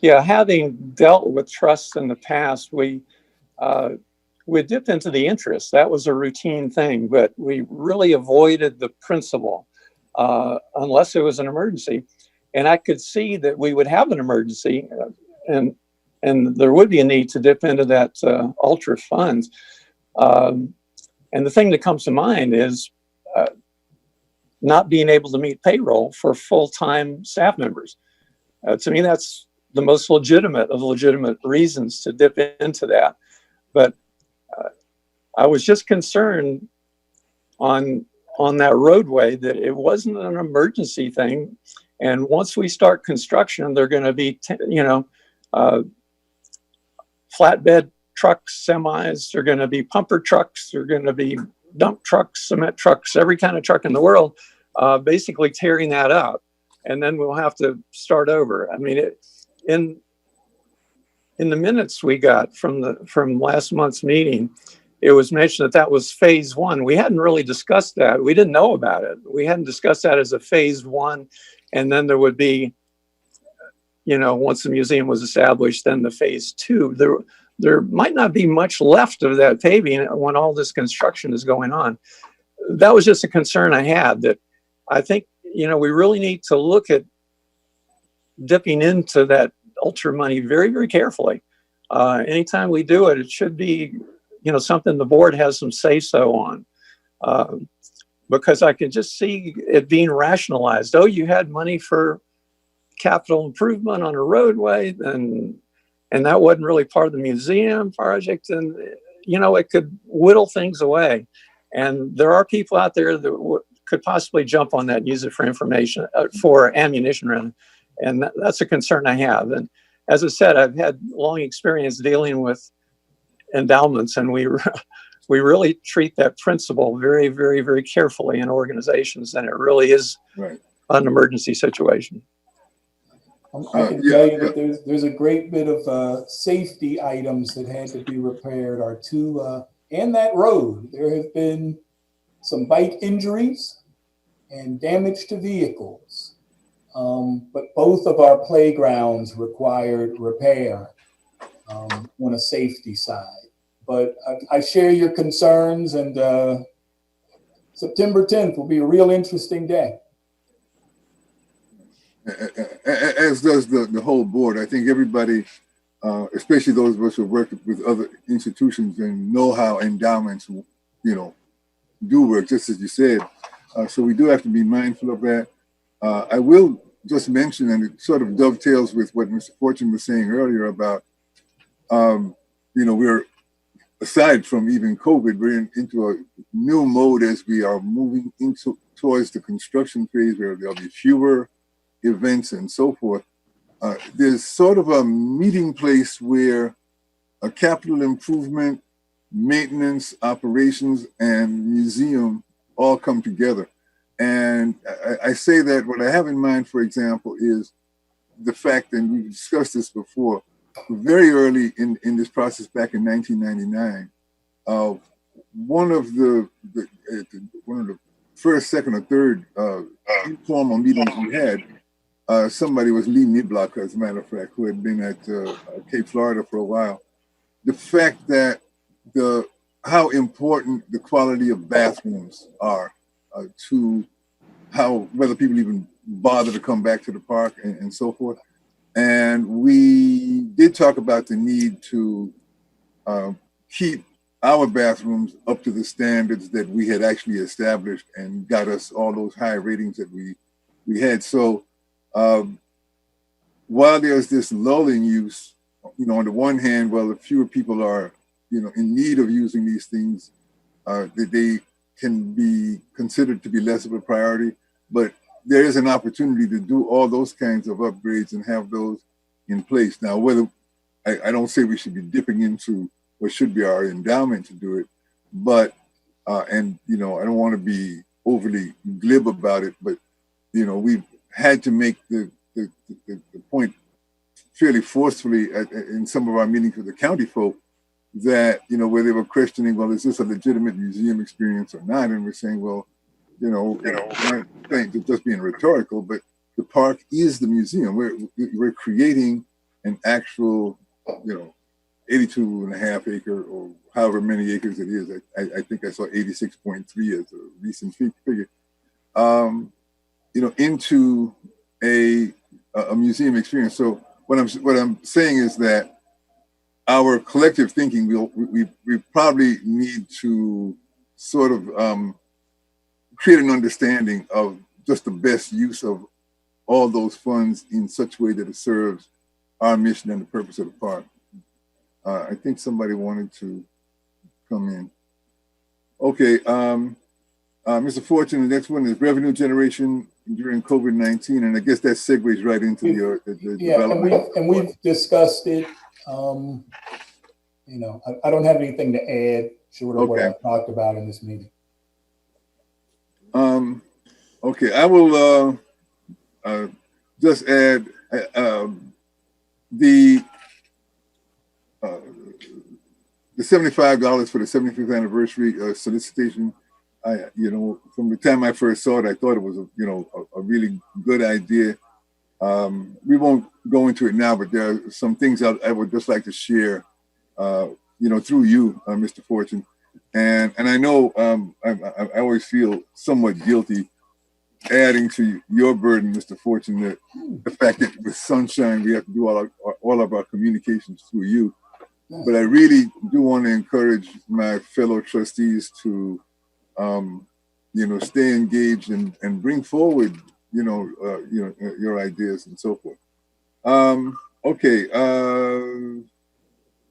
Yeah, having dealt with trusts in the past, we dipped into the interest. That was a routine thing, but we really avoided the principal unless it was an emergency. And I could see that we would have an emergency, and there would be a need to dip into that Ultra funds. And the thing that comes to mind is not being able to meet payroll for full-time staff members. To me, that's the most legitimate of legitimate reasons to dip into that. But I was just concerned on that roadway that it wasn't an emergency thing. And once we start construction, they're going to be, flatbed trucks, semis, they're going to be pumper trucks, they're going to be dump trucks, cement trucks, every kind of truck in the world, basically tearing that up. And then we'll have to start over. I mean, in the minutes we got from last month's meeting, it was mentioned that was phase one. We hadn't really discussed that. We didn't know about it. We hadn't discussed that as a phase one. And then there would be, once the museum was established, then the phase two. There might not be much left of that paving when all this construction is going on. That was just a concern I had, that I think, we really need to look at dipping into that Ultra money very, very carefully. Anytime we do it, it should be, something the board has some say-so on. Because I can just see it being rationalized. Oh, you had money for capital improvement on a roadway, and that wasn't really part of the museum project. And, it could whittle things away. And there are people out there that could possibly jump on that and use it for information, for ammunition, rather. And that's a concern I have. And as I said, I've had long experience dealing with endowments, and we really treat that principle very, very, very carefully in organizations, and it really is an emergency situation. I can tell you that there's a great bit of safety items that had to be repaired. And that road, there have been some bike injuries and damage to vehicles. but both of our playgrounds required repair on a safety side. But I share your concerns, and September 10th will be a real interesting day. As does the whole board. I think everybody, especially those of us who work with other institutions and know how endowments, do work, just as you said. So we do have to be mindful of that. I will just mention, and it sort of dovetails with what Mr. Fortune was saying earlier about, we're, aside from even COVID, we're into a new mode as we are moving towards the construction phase where there'll be fewer events and so forth. There's sort of a meeting place where a capital improvement, maintenance, operations, and museum all come together. And I say that what I have in mind, for example, is the fact, and we discussed this before, very early in this process back in 1999, one of the first, second, or third informal meetings we had, somebody was Lee Niblock, as a matter of fact, who had been at Cape Florida for a while. The fact that how important the quality of bathrooms are to whether people even bother to come back to the park and so forth. And we did talk about the need to keep our bathrooms up to the standards that we had actually established and got us all those high ratings that we had. So while there's this lull in use, on the one hand, well, if fewer people are, in need of using these things, that they can be considered to be less of a priority, but there is an opportunity to do all those kinds of upgrades and have those in place. Now, whether I don't say we should be dipping into what should be our endowment to do it, but and I don't want to be overly glib about it, but we've had to make the point fairly forcefully in some of our meetings with the county folk that where they were questioning, well, is this a legitimate museum experience or not? And we're saying, well, not just being rhetorical, but the park is the museum. We're creating an actual, 82.5 acre or however many acres it is. I think I saw 86.3 as a recent figure. Into a museum experience. So what I'm saying is that our collective thinking, we probably need to sort of create an understanding of just the best use of all those funds in such a way that it serves our mission and the purpose of the park. I think somebody wanted to come in. Okay, Mr. Fortune, the next one is revenue generation during COVID-19, and I guess that segues right into the development. And we've discussed it. I don't have anything to add short of what I've talked about in this meeting. Okay, I will just add the $75 for the 75th anniversary solicitation. From the time I first saw it, I thought it was a really good idea. We won't go into it now, but there are some things I would just like to share, through you, Mr. Fortune. And I know I always feel somewhat guilty adding to your burden, Mr. Fortune, that the fact that with Sunshine, we have to do all of our communications through you. But I really do want to encourage my fellow trustees to, stay engaged and bring forward, your ideas and so forth.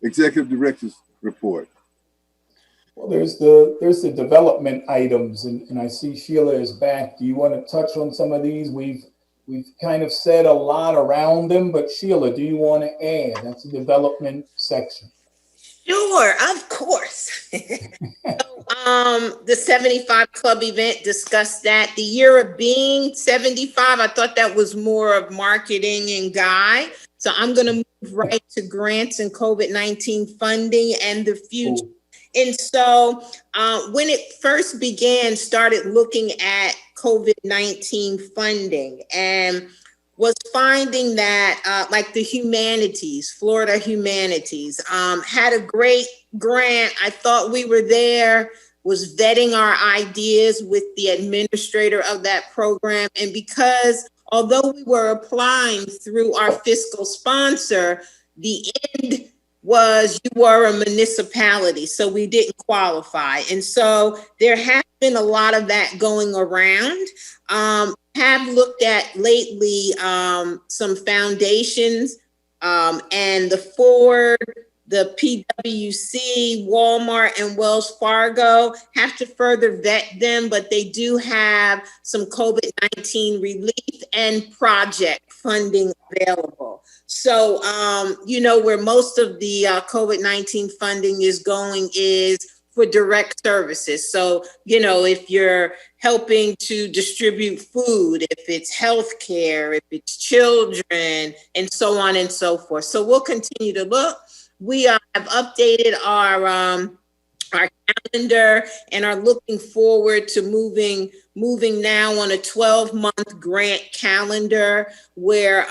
Executive Director's report. Well, there's the development items, and I see Sheila is back. Do you want to touch on some of these? We've kind of said a lot around them, but Sheila, do you want to add? That's the development section. Sure, of course. The 75 Club event, discussed that. The year of being 75, I thought that was more of marketing and Guy. So I'm going to move right to grants and COVID-19 funding and the future. And so when it first began, started looking at COVID-19 funding and was finding that like the humanities, Florida Humanities, had a great grant. I thought we were there, was vetting our ideas with the administrator of that program. And because although we were applying through our fiscal sponsor, the end was you were a municipality, so we didn't qualify. And so there has been a lot of that going around. Have looked at lately some foundations and the Ford, the PWC, Walmart, and Wells Fargo have to further vet them, but they do have some COVID-19 relief and project funding available. So, you know, where most of the COVID-19 funding is going is for direct services. So, you know, if you're helping to distribute food, if it's healthcare, if it's children, and so on and so forth. So we'll continue to look. We have updated our calendar and are looking forward to moving now on a 12-month grant calendar where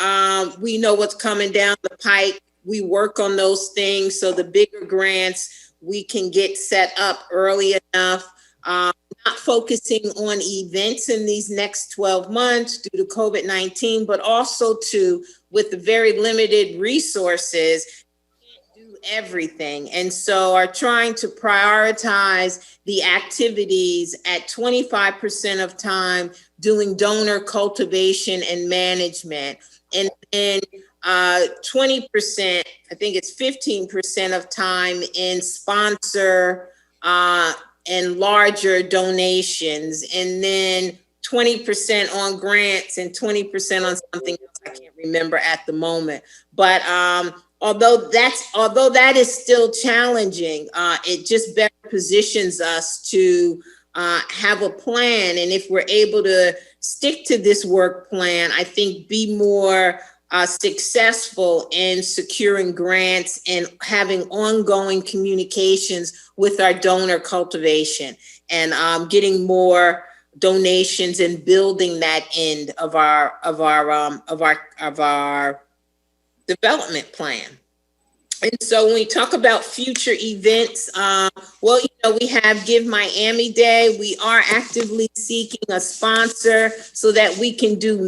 we know what's coming down the pike. We work on those things so the bigger grants we can get set up early enough. Not focusing on events in these next 12 months due to COVID-19, but also with the very limited resources, everything. And so are trying to prioritize the activities at 25% of time doing donor cultivation and management. And then 20%, I think it's 15% of time in sponsor and larger donations. And then 20% on grants and 20% on something else I can't remember at the moment. But although that is still challenging, it just better positions us to have a plan. And if we're able to stick to this work plan, I think be more successful in securing grants and having ongoing communications with our donor cultivation and getting more donations and building that end of our development plan. And so when we talk about future events, well, you know, we have Give Miami Day. We are actively seeking a sponsor so that we can do a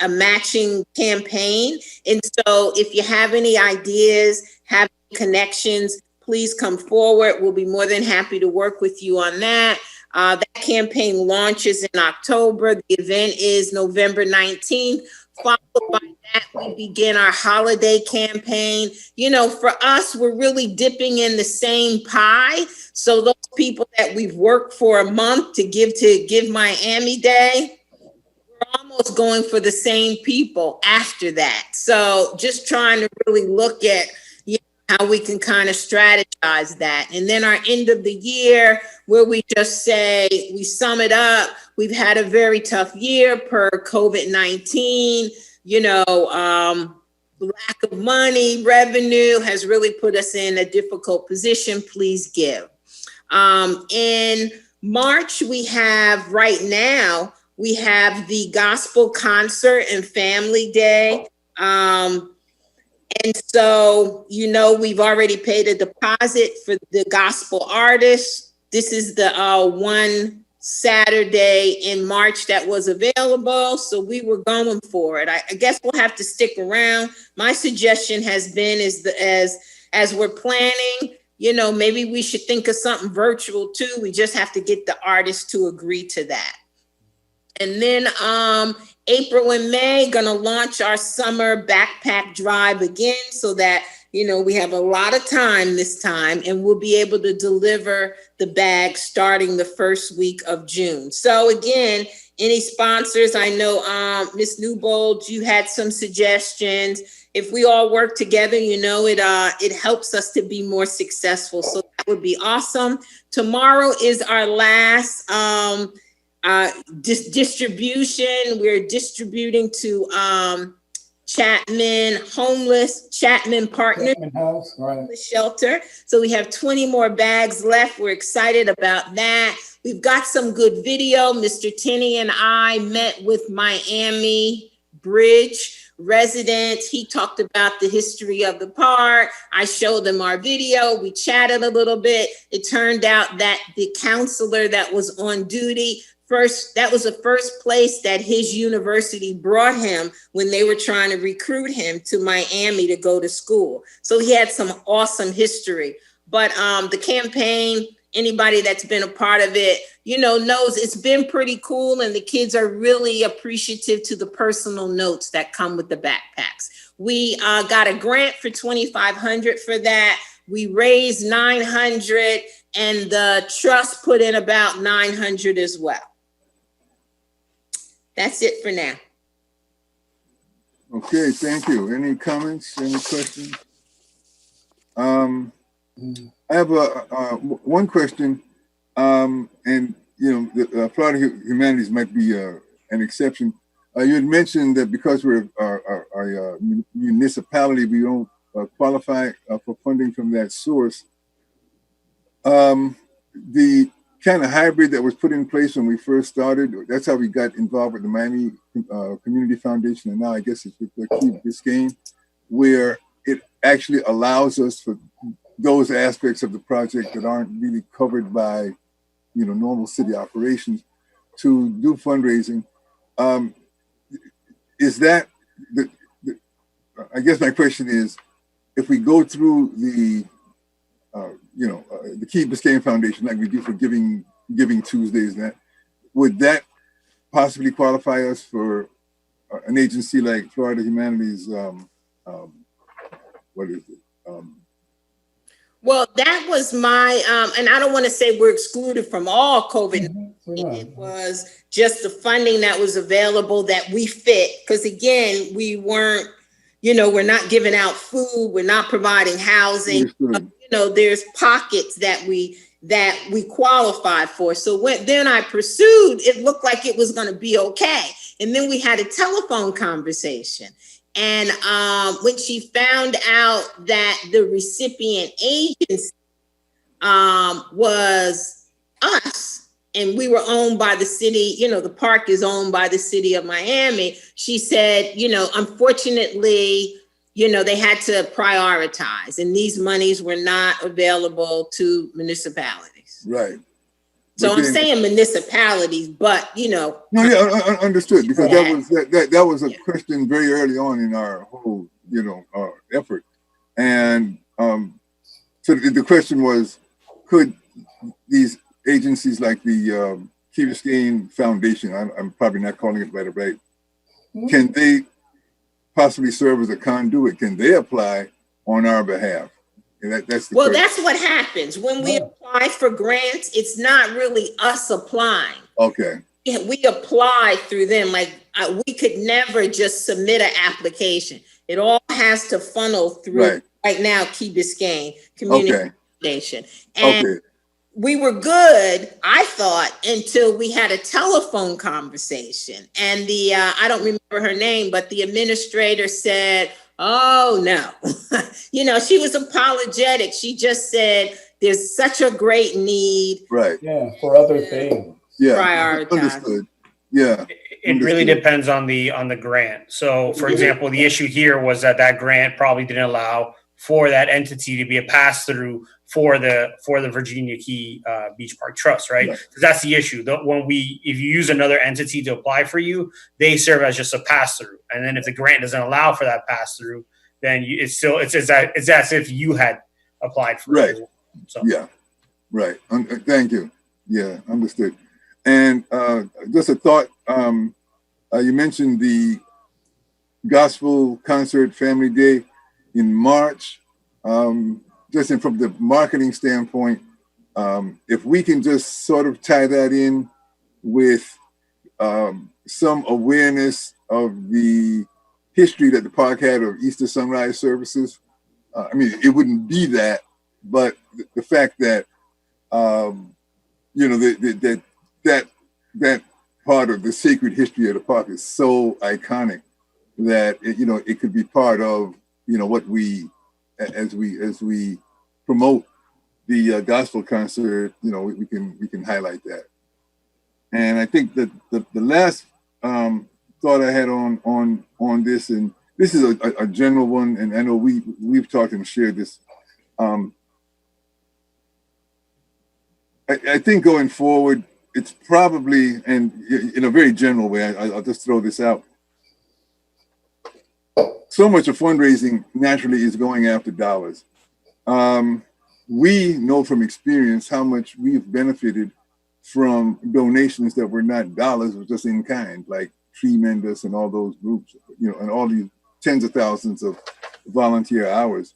matching campaign. And so if you have any ideas, have connections, please come forward. We'll be more than happy to work with you on that. That campaign launches in October. The event is November 19th. Followed by that, we begin our holiday campaign. You know, for us, we're really dipping in the same pie. So those people that we've worked for a month to Give Miami Day, we're almost going for the same people after that. So just trying to really look at how we can kind of strategize that. And then our end of the year, where we just say, we sum it up, we've had a very tough year per COVID-19, you know, lack of money, revenue has really put us in a difficult position, please give. In March, we have the Gospel Concert and Family Day. And so, you know, we've already paid a deposit for the gospel artists. This is the one Saturday in March that was available. So we were going for it. I guess we'll have to stick around. My suggestion has been as we're planning, you know, maybe we should think of something virtual too. We just have to get the artists to agree to that. And then April and May, gonna launch our summer backpack drive again so that, you know, we have a lot of time this time and we'll be able to deliver the bags starting the first week of June. So again, any sponsors, I know Ms. Newbold, you had some suggestions. If we all work together, you know, it helps us to be more successful. So that would be awesome. Tomorrow is our last distribution. We're distributing to Chapman Partners House, right. Shelter. So we have 20 more bags left. We're excited about that. We We've got some good video. Mr. Tenney and I met with Miami Bridge residents. He talked about the history of the park. I showed them our video. We chatted a little bit. It turned out that the counselor that was on duty that was the first place that his university brought him when they were trying to recruit him to Miami to go to school. So he had some awesome history. But the campaign, anybody that's been a part of it, knows it's been pretty cool, and the kids are really appreciative to the personal notes that come with the backpacks. We got a grant for $2,500 for that. We raised $900, and the trust put in about $900 as well. That's it for now. Okay, thank you. Any comments, any questions? I have one question, and the Florida Humanities might be an exception. You had mentioned that because we're a municipality, we don't qualify for funding from that source. The kind of hybrid that was put in place when we first started, that's how we got involved with the Miami Community Foundation, and now I guess it's with Key Biscayne, where it actually allows us for those aspects of the project that aren't really covered by normal city operations to do fundraising. Is that I guess my question is, if we go through the Key Biscayne Foundation, like we do for Giving Tuesdays, would that possibly qualify us for an agency like Florida Humanities? What is it? Well, that was my, and I don't want to say we're excluded from all COVID. It was just the funding that was available that we fit. Because again, we weren't, we're not giving out food, we're not providing housing. There's pockets that we qualified for. So then I pursued, it looked like it was going to be okay. And then we had a telephone conversation. And when she found out that the recipient agency was us, and we were owned by the city, the park is owned by the city of Miami, she said, unfortunately, they had to prioritize, and these monies were not available to municipalities. Right. So I'm saying municipalities, but No, yeah, understood, because that was a question very early on in our whole effort, and so the question was, could these agencies like the Key Biscayne Foundation, I'm probably not calling it right, can they possibly serve as a conduit? Can they apply on our behalf? That's what happens when we apply for grants. It's not really us applying. Okay. We apply through them. Like we could never just submit an application. It all has to funnel through right now Key Biscayne Community Foundation. And we were good, I thought, until we had a telephone conversation. And the I don't remember her name, but the administrator said, oh, no. She was apologetic. She just said, there's such a great need. Right. Yeah, for other things. Yeah. Prioritize. Understood. Yeah. It really depends on the grant. So, for example, the issue here was that grant probably didn't allow for that entity to be a pass-through for the Virginia Key Beach Park Trust, right? Because that's the issue. If you use another entity to apply for you, they serve as just a pass-through. And then if the grant doesn't allow for that pass-through, then it's as if you had applied for it. So. Yeah, right. Thank you. Yeah, understood. And just a thought. You mentioned the Gospel Concert Family Day in March. Just from the marketing standpoint, if we can just sort of tie that in with some awareness of the history that the park had of Easter sunrise services. I mean, it wouldn't be that, but the fact that, that part of the sacred history of the park is so iconic that, it could be part of, what we, as we promote the gospel concert, we can highlight that. And I think that the last thought I had on this, and this is a general one, and I know we've talked and shared this. I think going forward, it's probably, and in a very general way, I'll just throw this out. So much of fundraising naturally is going after dollars. We know from experience how much we've benefited from donations that were not dollars, but just in kind, like Tremendous and all those groups, and all these tens of thousands of volunteer hours.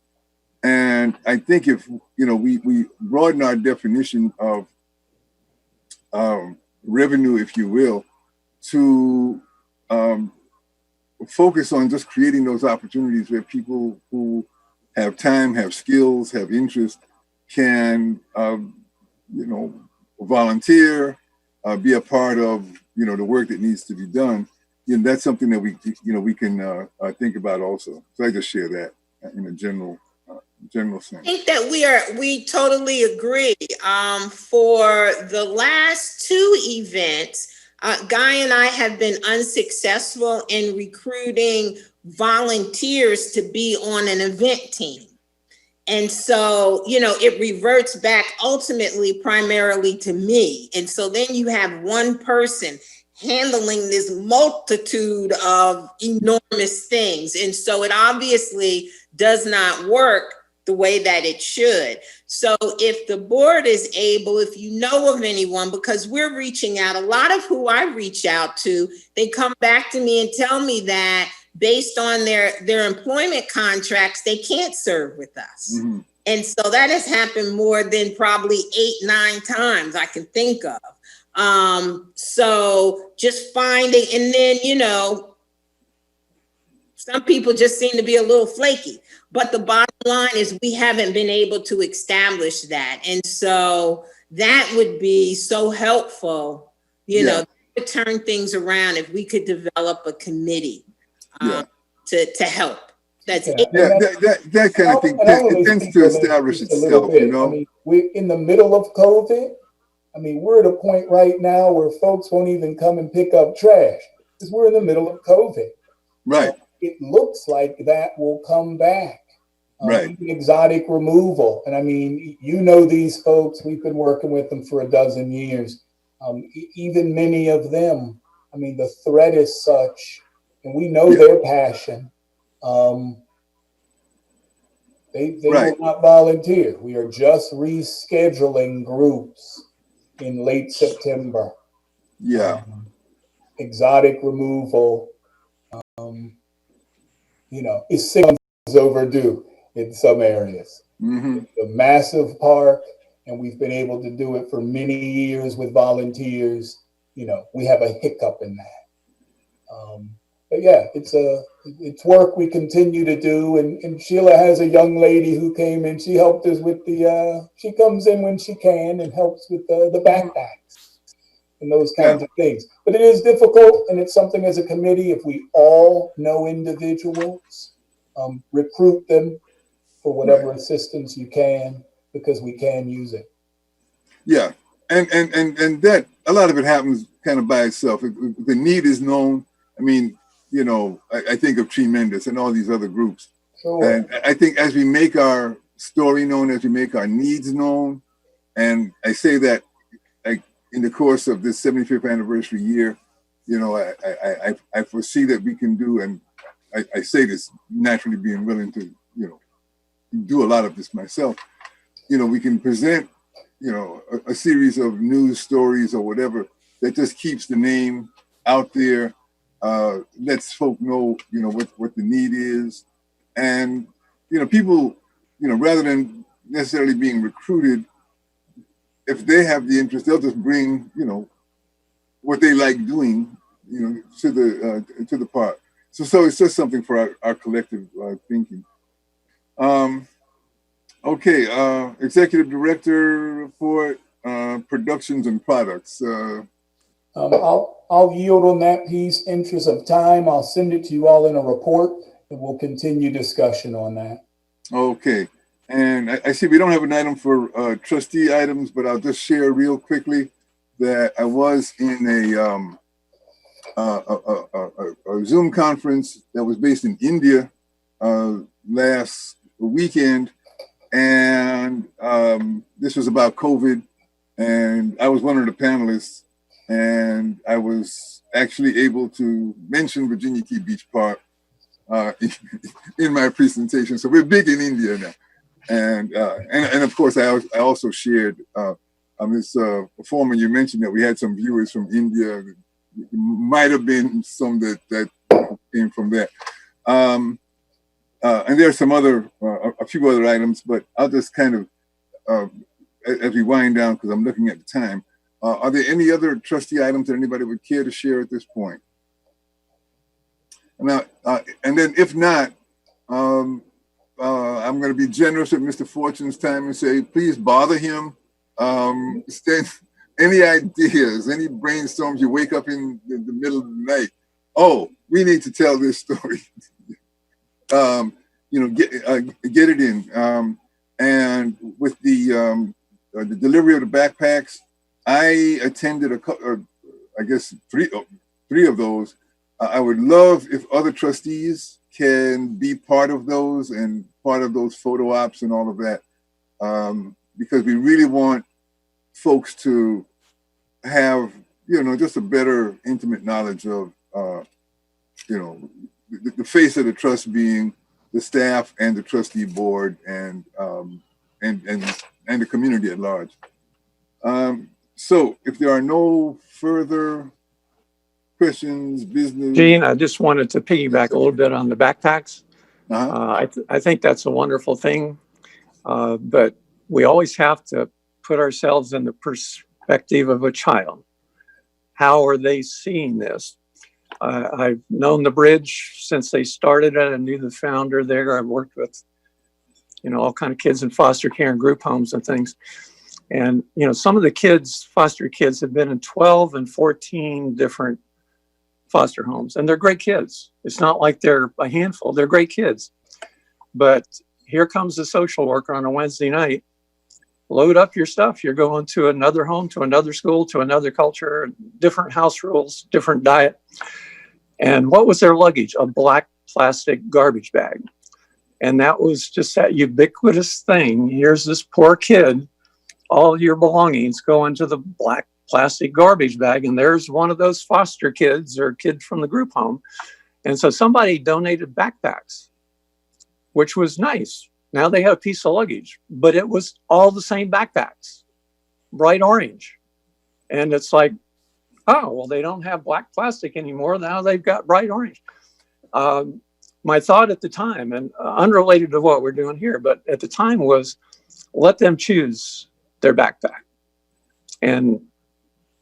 And I think if, we broaden our definition of revenue, if you will, to focus on just creating those opportunities where people who have time, have skills, have interest, can, volunteer, be a part of, the work that needs to be done. That's something that we can think about also. So I just share that in a general sense. I think that we totally agree. For the last two events, Guy and I have been unsuccessful in recruiting volunteers to be on an event team. And so, it reverts back ultimately primarily to me. And so then you have one person handling this multitude of enormous things. And so it obviously does not work the way that it should. So if the board is able, if you know of anyone, because we're reaching out, a lot of who I reach out to, they come back to me and tell me that based on their employment contracts, they can't serve with us. Mm-hmm. And so that has happened more than probably 8-9 times I can think of. So just finding, and then, some people just seem to be a little flaky, but the bottom line is we haven't been able to establish that. And so that would be so helpful, to turn things around if we could develop a committee to help. That's that kind of thing tends to establish itself, we're in the middle of COVID. We're at a point right now where folks won't even come and pick up trash because we're in the middle of COVID. Right. It looks like that will come back. Right. Exotic removal. And these folks, we've been working with them for a dozen years. Even many of them, the threat is such, and we know their passion. They will not volunteer. We are just rescheduling groups in late September. Exotic removal, is 6 months overdue in some areas. Mm-hmm. It's a massive park, and we've been able to do it for many years with volunteers. We have a hiccup in that. But it's work we continue to do. And Sheila has a young lady who came in. She helped us with she comes in when she can and helps with the backpacks and those kinds of things. But it is difficult, and it's something as a committee, if we all know individuals, recruit them for whatever assistance you can, because we can use it. Yeah, and that, a lot of it happens kind of by itself. The need is known. I think of Tremendous and all these other groups. Sure. And I think as we make our story known, as we make our needs known, and I say that in the course of this 75th anniversary year, I foresee that we can do, and I say this naturally being willing to, do a lot of this myself, we can present, a series of news stories or whatever that just keeps the name out there, lets folk know, what the need is. And, people, rather than necessarily being recruited, if they have the interest, they'll just bring, what they like doing, to the park. So it's just something for our collective thinking. Executive Director report, productions and products. I'll yield on that piece. Interest of time, I'll send it to you all in a report, and we'll continue discussion on that. Okay. And I see we don't have an item for trustee items, but I'll just share real quickly. that I was in a Zoom conference that was based in India last weekend, and this was about COVID, and I was one of the panelists, and I was actually able to mention Virginia Key Beach Park in my presentation. So we're big in India now, and of course I also shared this former, you mentioned that we had some viewers from India. Might have been some that came from there. And there are some other, a few other items, but I'll just kind of, as we wind down, because I'm looking at the time, are there any other trustee items that anybody would care to share at this point? Now, and then if not, I'm going to be generous with Mr. Fortune's time and say, please bother him. Any ideas, any brainstorms, you wake up in the middle of the night, oh, we need to tell this story. Get it in. And with the delivery of the backpacks, I attended I guess three of those. I would love if other trustees can be part of those and part of those photo ops and all of that, because we really want folks to have, just a better intimate knowledge of, the face of the trust being the staff and the trustee board and the community at large. So if there are no further questions, business. Gene, I just wanted to piggyback a little bit on the backpacks. I think that's a wonderful thing, but we always have to put ourselves in the perspective of a child. How are they seeing this? I've known the Bridge since they started it. I knew the founder there. I've worked with, all kind of kids in foster care and group homes and things. And, some of the kids, foster kids, have been in 12 and 14 different foster homes, and they're great kids. It's not like they're a handful. They're great kids. But here comes the social worker on a Wednesday night. Load up your stuff. You're going to another home, to another school, to another culture, different house rules, different diet. And what was their luggage? A black plastic garbage bag. And that was just that ubiquitous thing. Here's this poor kid, all your belongings go into the black plastic garbage bag. And there's one of those foster kids or kid from the group home. And so somebody donated backpacks, which was nice. Now they have a piece of luggage, but it was all the same backpacks, bright orange. And it's like, oh, well, they don't have black plastic anymore. Now they've got bright orange. My thought at the time, and unrelated to what we're doing here, but at the time was let them choose their backpack and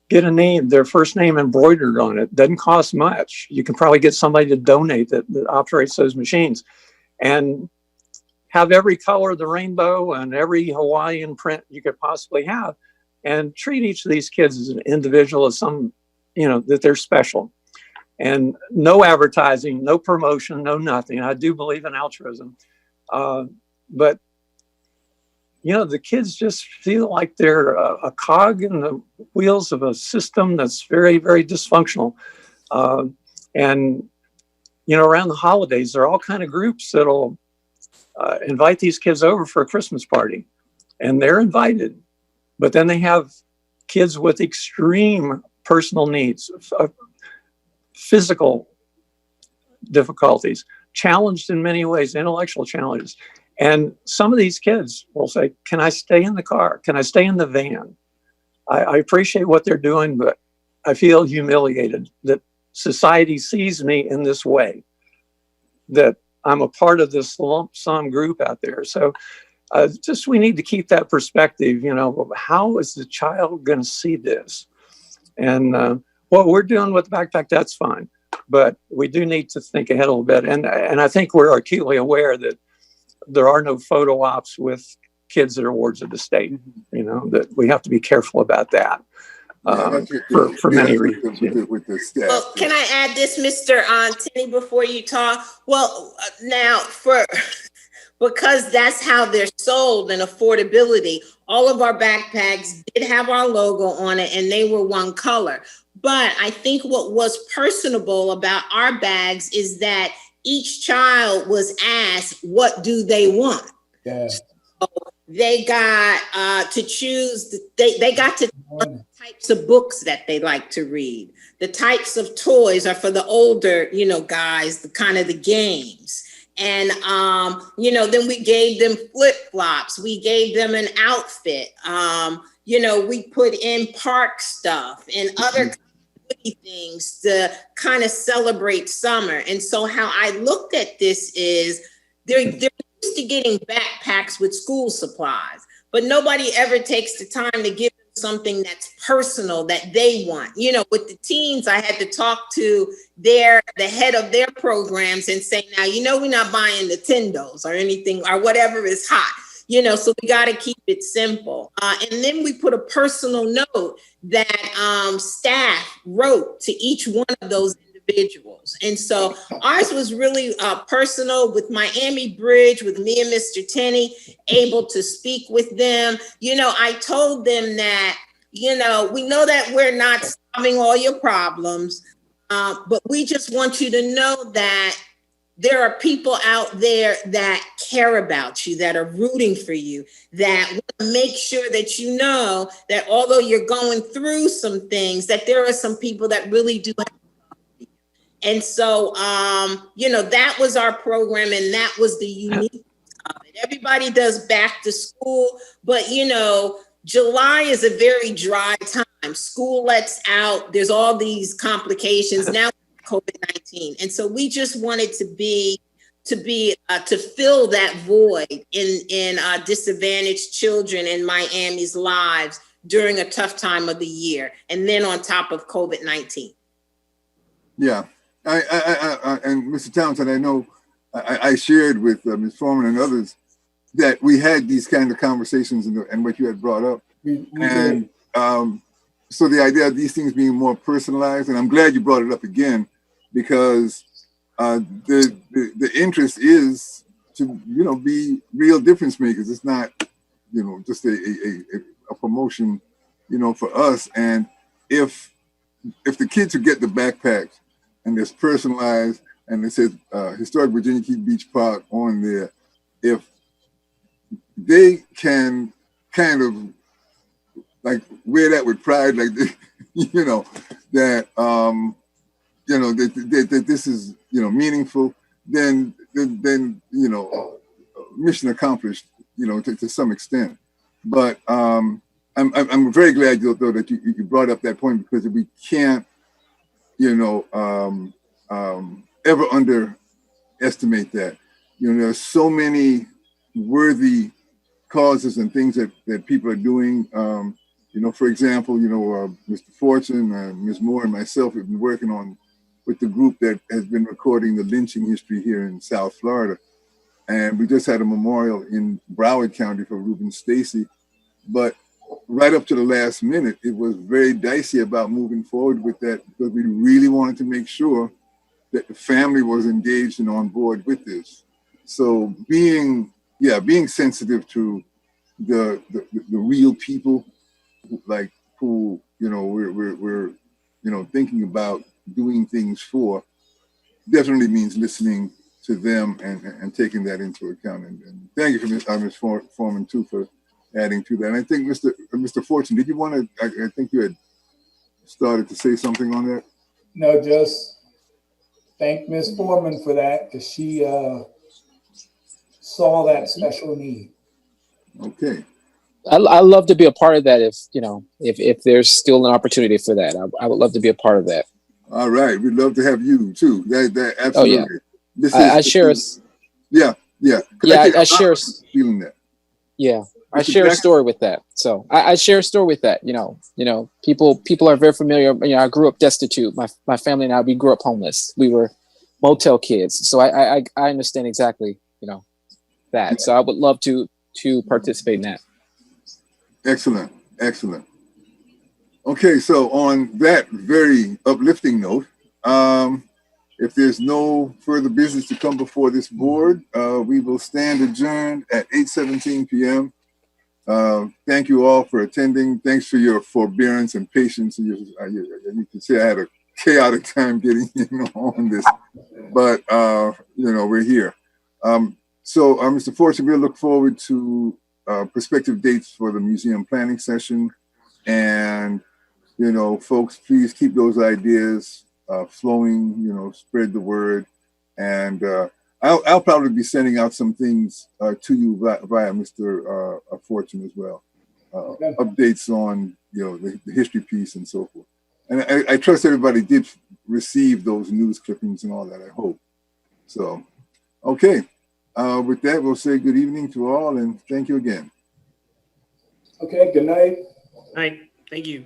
get a name, their first name embroidered on it. Doesn't cost much. You can probably get somebody to donate that operates those machines. And have every color of the rainbow and every Hawaiian print you could possibly have, and treat each of these kids as an individual, as some, that they're special. And no advertising, no promotion, no nothing. I do believe in altruism. But, the kids just feel like they're a cog in the wheels of a system that's very, very dysfunctional. And, around the holidays, there are all kind of groups that'll invite these kids over for a Christmas party, and they're invited, but then they have kids with extreme personal needs, physical difficulties, challenged in many ways, intellectual challenges. And some of these kids will say, can I stay in the car? Can I stay in the van? I appreciate what they're doing, but I feel humiliated that society sees me in this way, that I'm a part of this lump sum group out there. So we need to keep that perspective, how is the child going to see this? And what we're doing with the backpack, that's fine. But we do need to think ahead a little bit. And I think we're acutely aware that there are no photo ops with kids that are wards of the state, that we have to be careful about that. For many reasons. With the staff. Well, can I add this, Mr. Tenney, before you talk? Well, now because that's how they're sold and affordability. All of our backpacks did have our logo on it and they were one color. But I think what was personable about our bags is that each child was asked, what do they want? Yeah. So they got to choose, they got to the types of books that they like to read. The types of toys are for the older, guys, the kind of the games. And, then we gave them flip-flops. We gave them an outfit. We put in park stuff and other things to kind of celebrate summer. And so how I looked at this is they're used to getting backpacks with school supplies, but nobody ever takes the time to give them something that's personal that they want. With the teens, I had to talk to the head of their programs and say, now, we're not buying Nintendos or anything or whatever is hot. So we got to keep it simple. And then we put a personal note that staff wrote to each one of those individuals. And so ours was really personal with Miami Bridge, with me and Mr. Tenney, able to speak with them. I told them that, we know that we're not solving all your problems, but we just want you to know that there are people out there that care about you, that are rooting for you, that want to make sure that you know that although you're going through some things, that there are some people that really do have you. And so, that was our program, and that was the unique of it. Everybody does back to school, but, July is a very dry time. School lets out. There's all these complications now. COVID-19. And so we just wanted to fill that void in disadvantaged children in Miami's lives during a tough time of the year. And then on top of COVID-19. Yeah. I and Mr. Townsend, I know I shared with Ms. Foreman and others that we had these kind of conversations and what you had brought up. And so the idea of these things being more personalized, and I'm glad you brought it up again, because the interest is to be real difference makers. It's not just a promotion for us. And if the kids who get the backpacks and it's personalized and it says Historic Virginia Key Beach Park on there, if they can kind of like wear that with pride, like that that this is meaningful, then mission accomplished to some extent. But I'm very glad though that you brought up that point, because we can't ever underestimate that. There's so many worthy causes and things that people are doing. For example, Mr. Fortune, Ms. Moore, and myself have been working with the group that has been recording the lynching history here in South Florida. And we just had a memorial in Broward County for Reuben Stacy. But right up to the last minute, it was very dicey about moving forward with that, because we really wanted to make sure that the family was engaged and on board with this. So being sensitive to the real people, like who we're thinking about doing things for, definitely means listening to them and taking that into account. And thank you for Ms. Foreman too for adding to that. And I think Mr. Fortune, did you want to? I think you had started to say something on that. No, just thank Ms. Foreman for that, because she saw that special need. Okay. I love to be a part of that. If there's still an opportunity for that, I would love to be a part of that. All right, we'd love to have you too. That absolutely. Oh, yeah. I share. Yeah. I share. Feeling that. Yeah, I share a story with that. So I share a story with that. People are very familiar. I grew up destitute. My family and I, we grew up homeless. We were motel kids. So I understand exactly that. So I would love to participate in that. Excellent. Okay, so on that very uplifting note, if there's no further business to come before this board, we will stand adjourned at 8:17 p.m. Thank you all for attending. Thanks for your forbearance and patience. You can say I had a chaotic time getting in on this, but we're here. So, Mr. Fortune, we'll look forward to prospective dates for the museum planning session. And, folks, please keep those ideas flowing, spread the word. And I'll probably be sending out some things to you via Mr. Fortune as well. Updates on, the history piece and so forth. And I trust everybody did receive those news clippings and all that, I hope. So, okay. With that, we'll say good evening to all and thank you again. Okay, good night. All right. Thank you.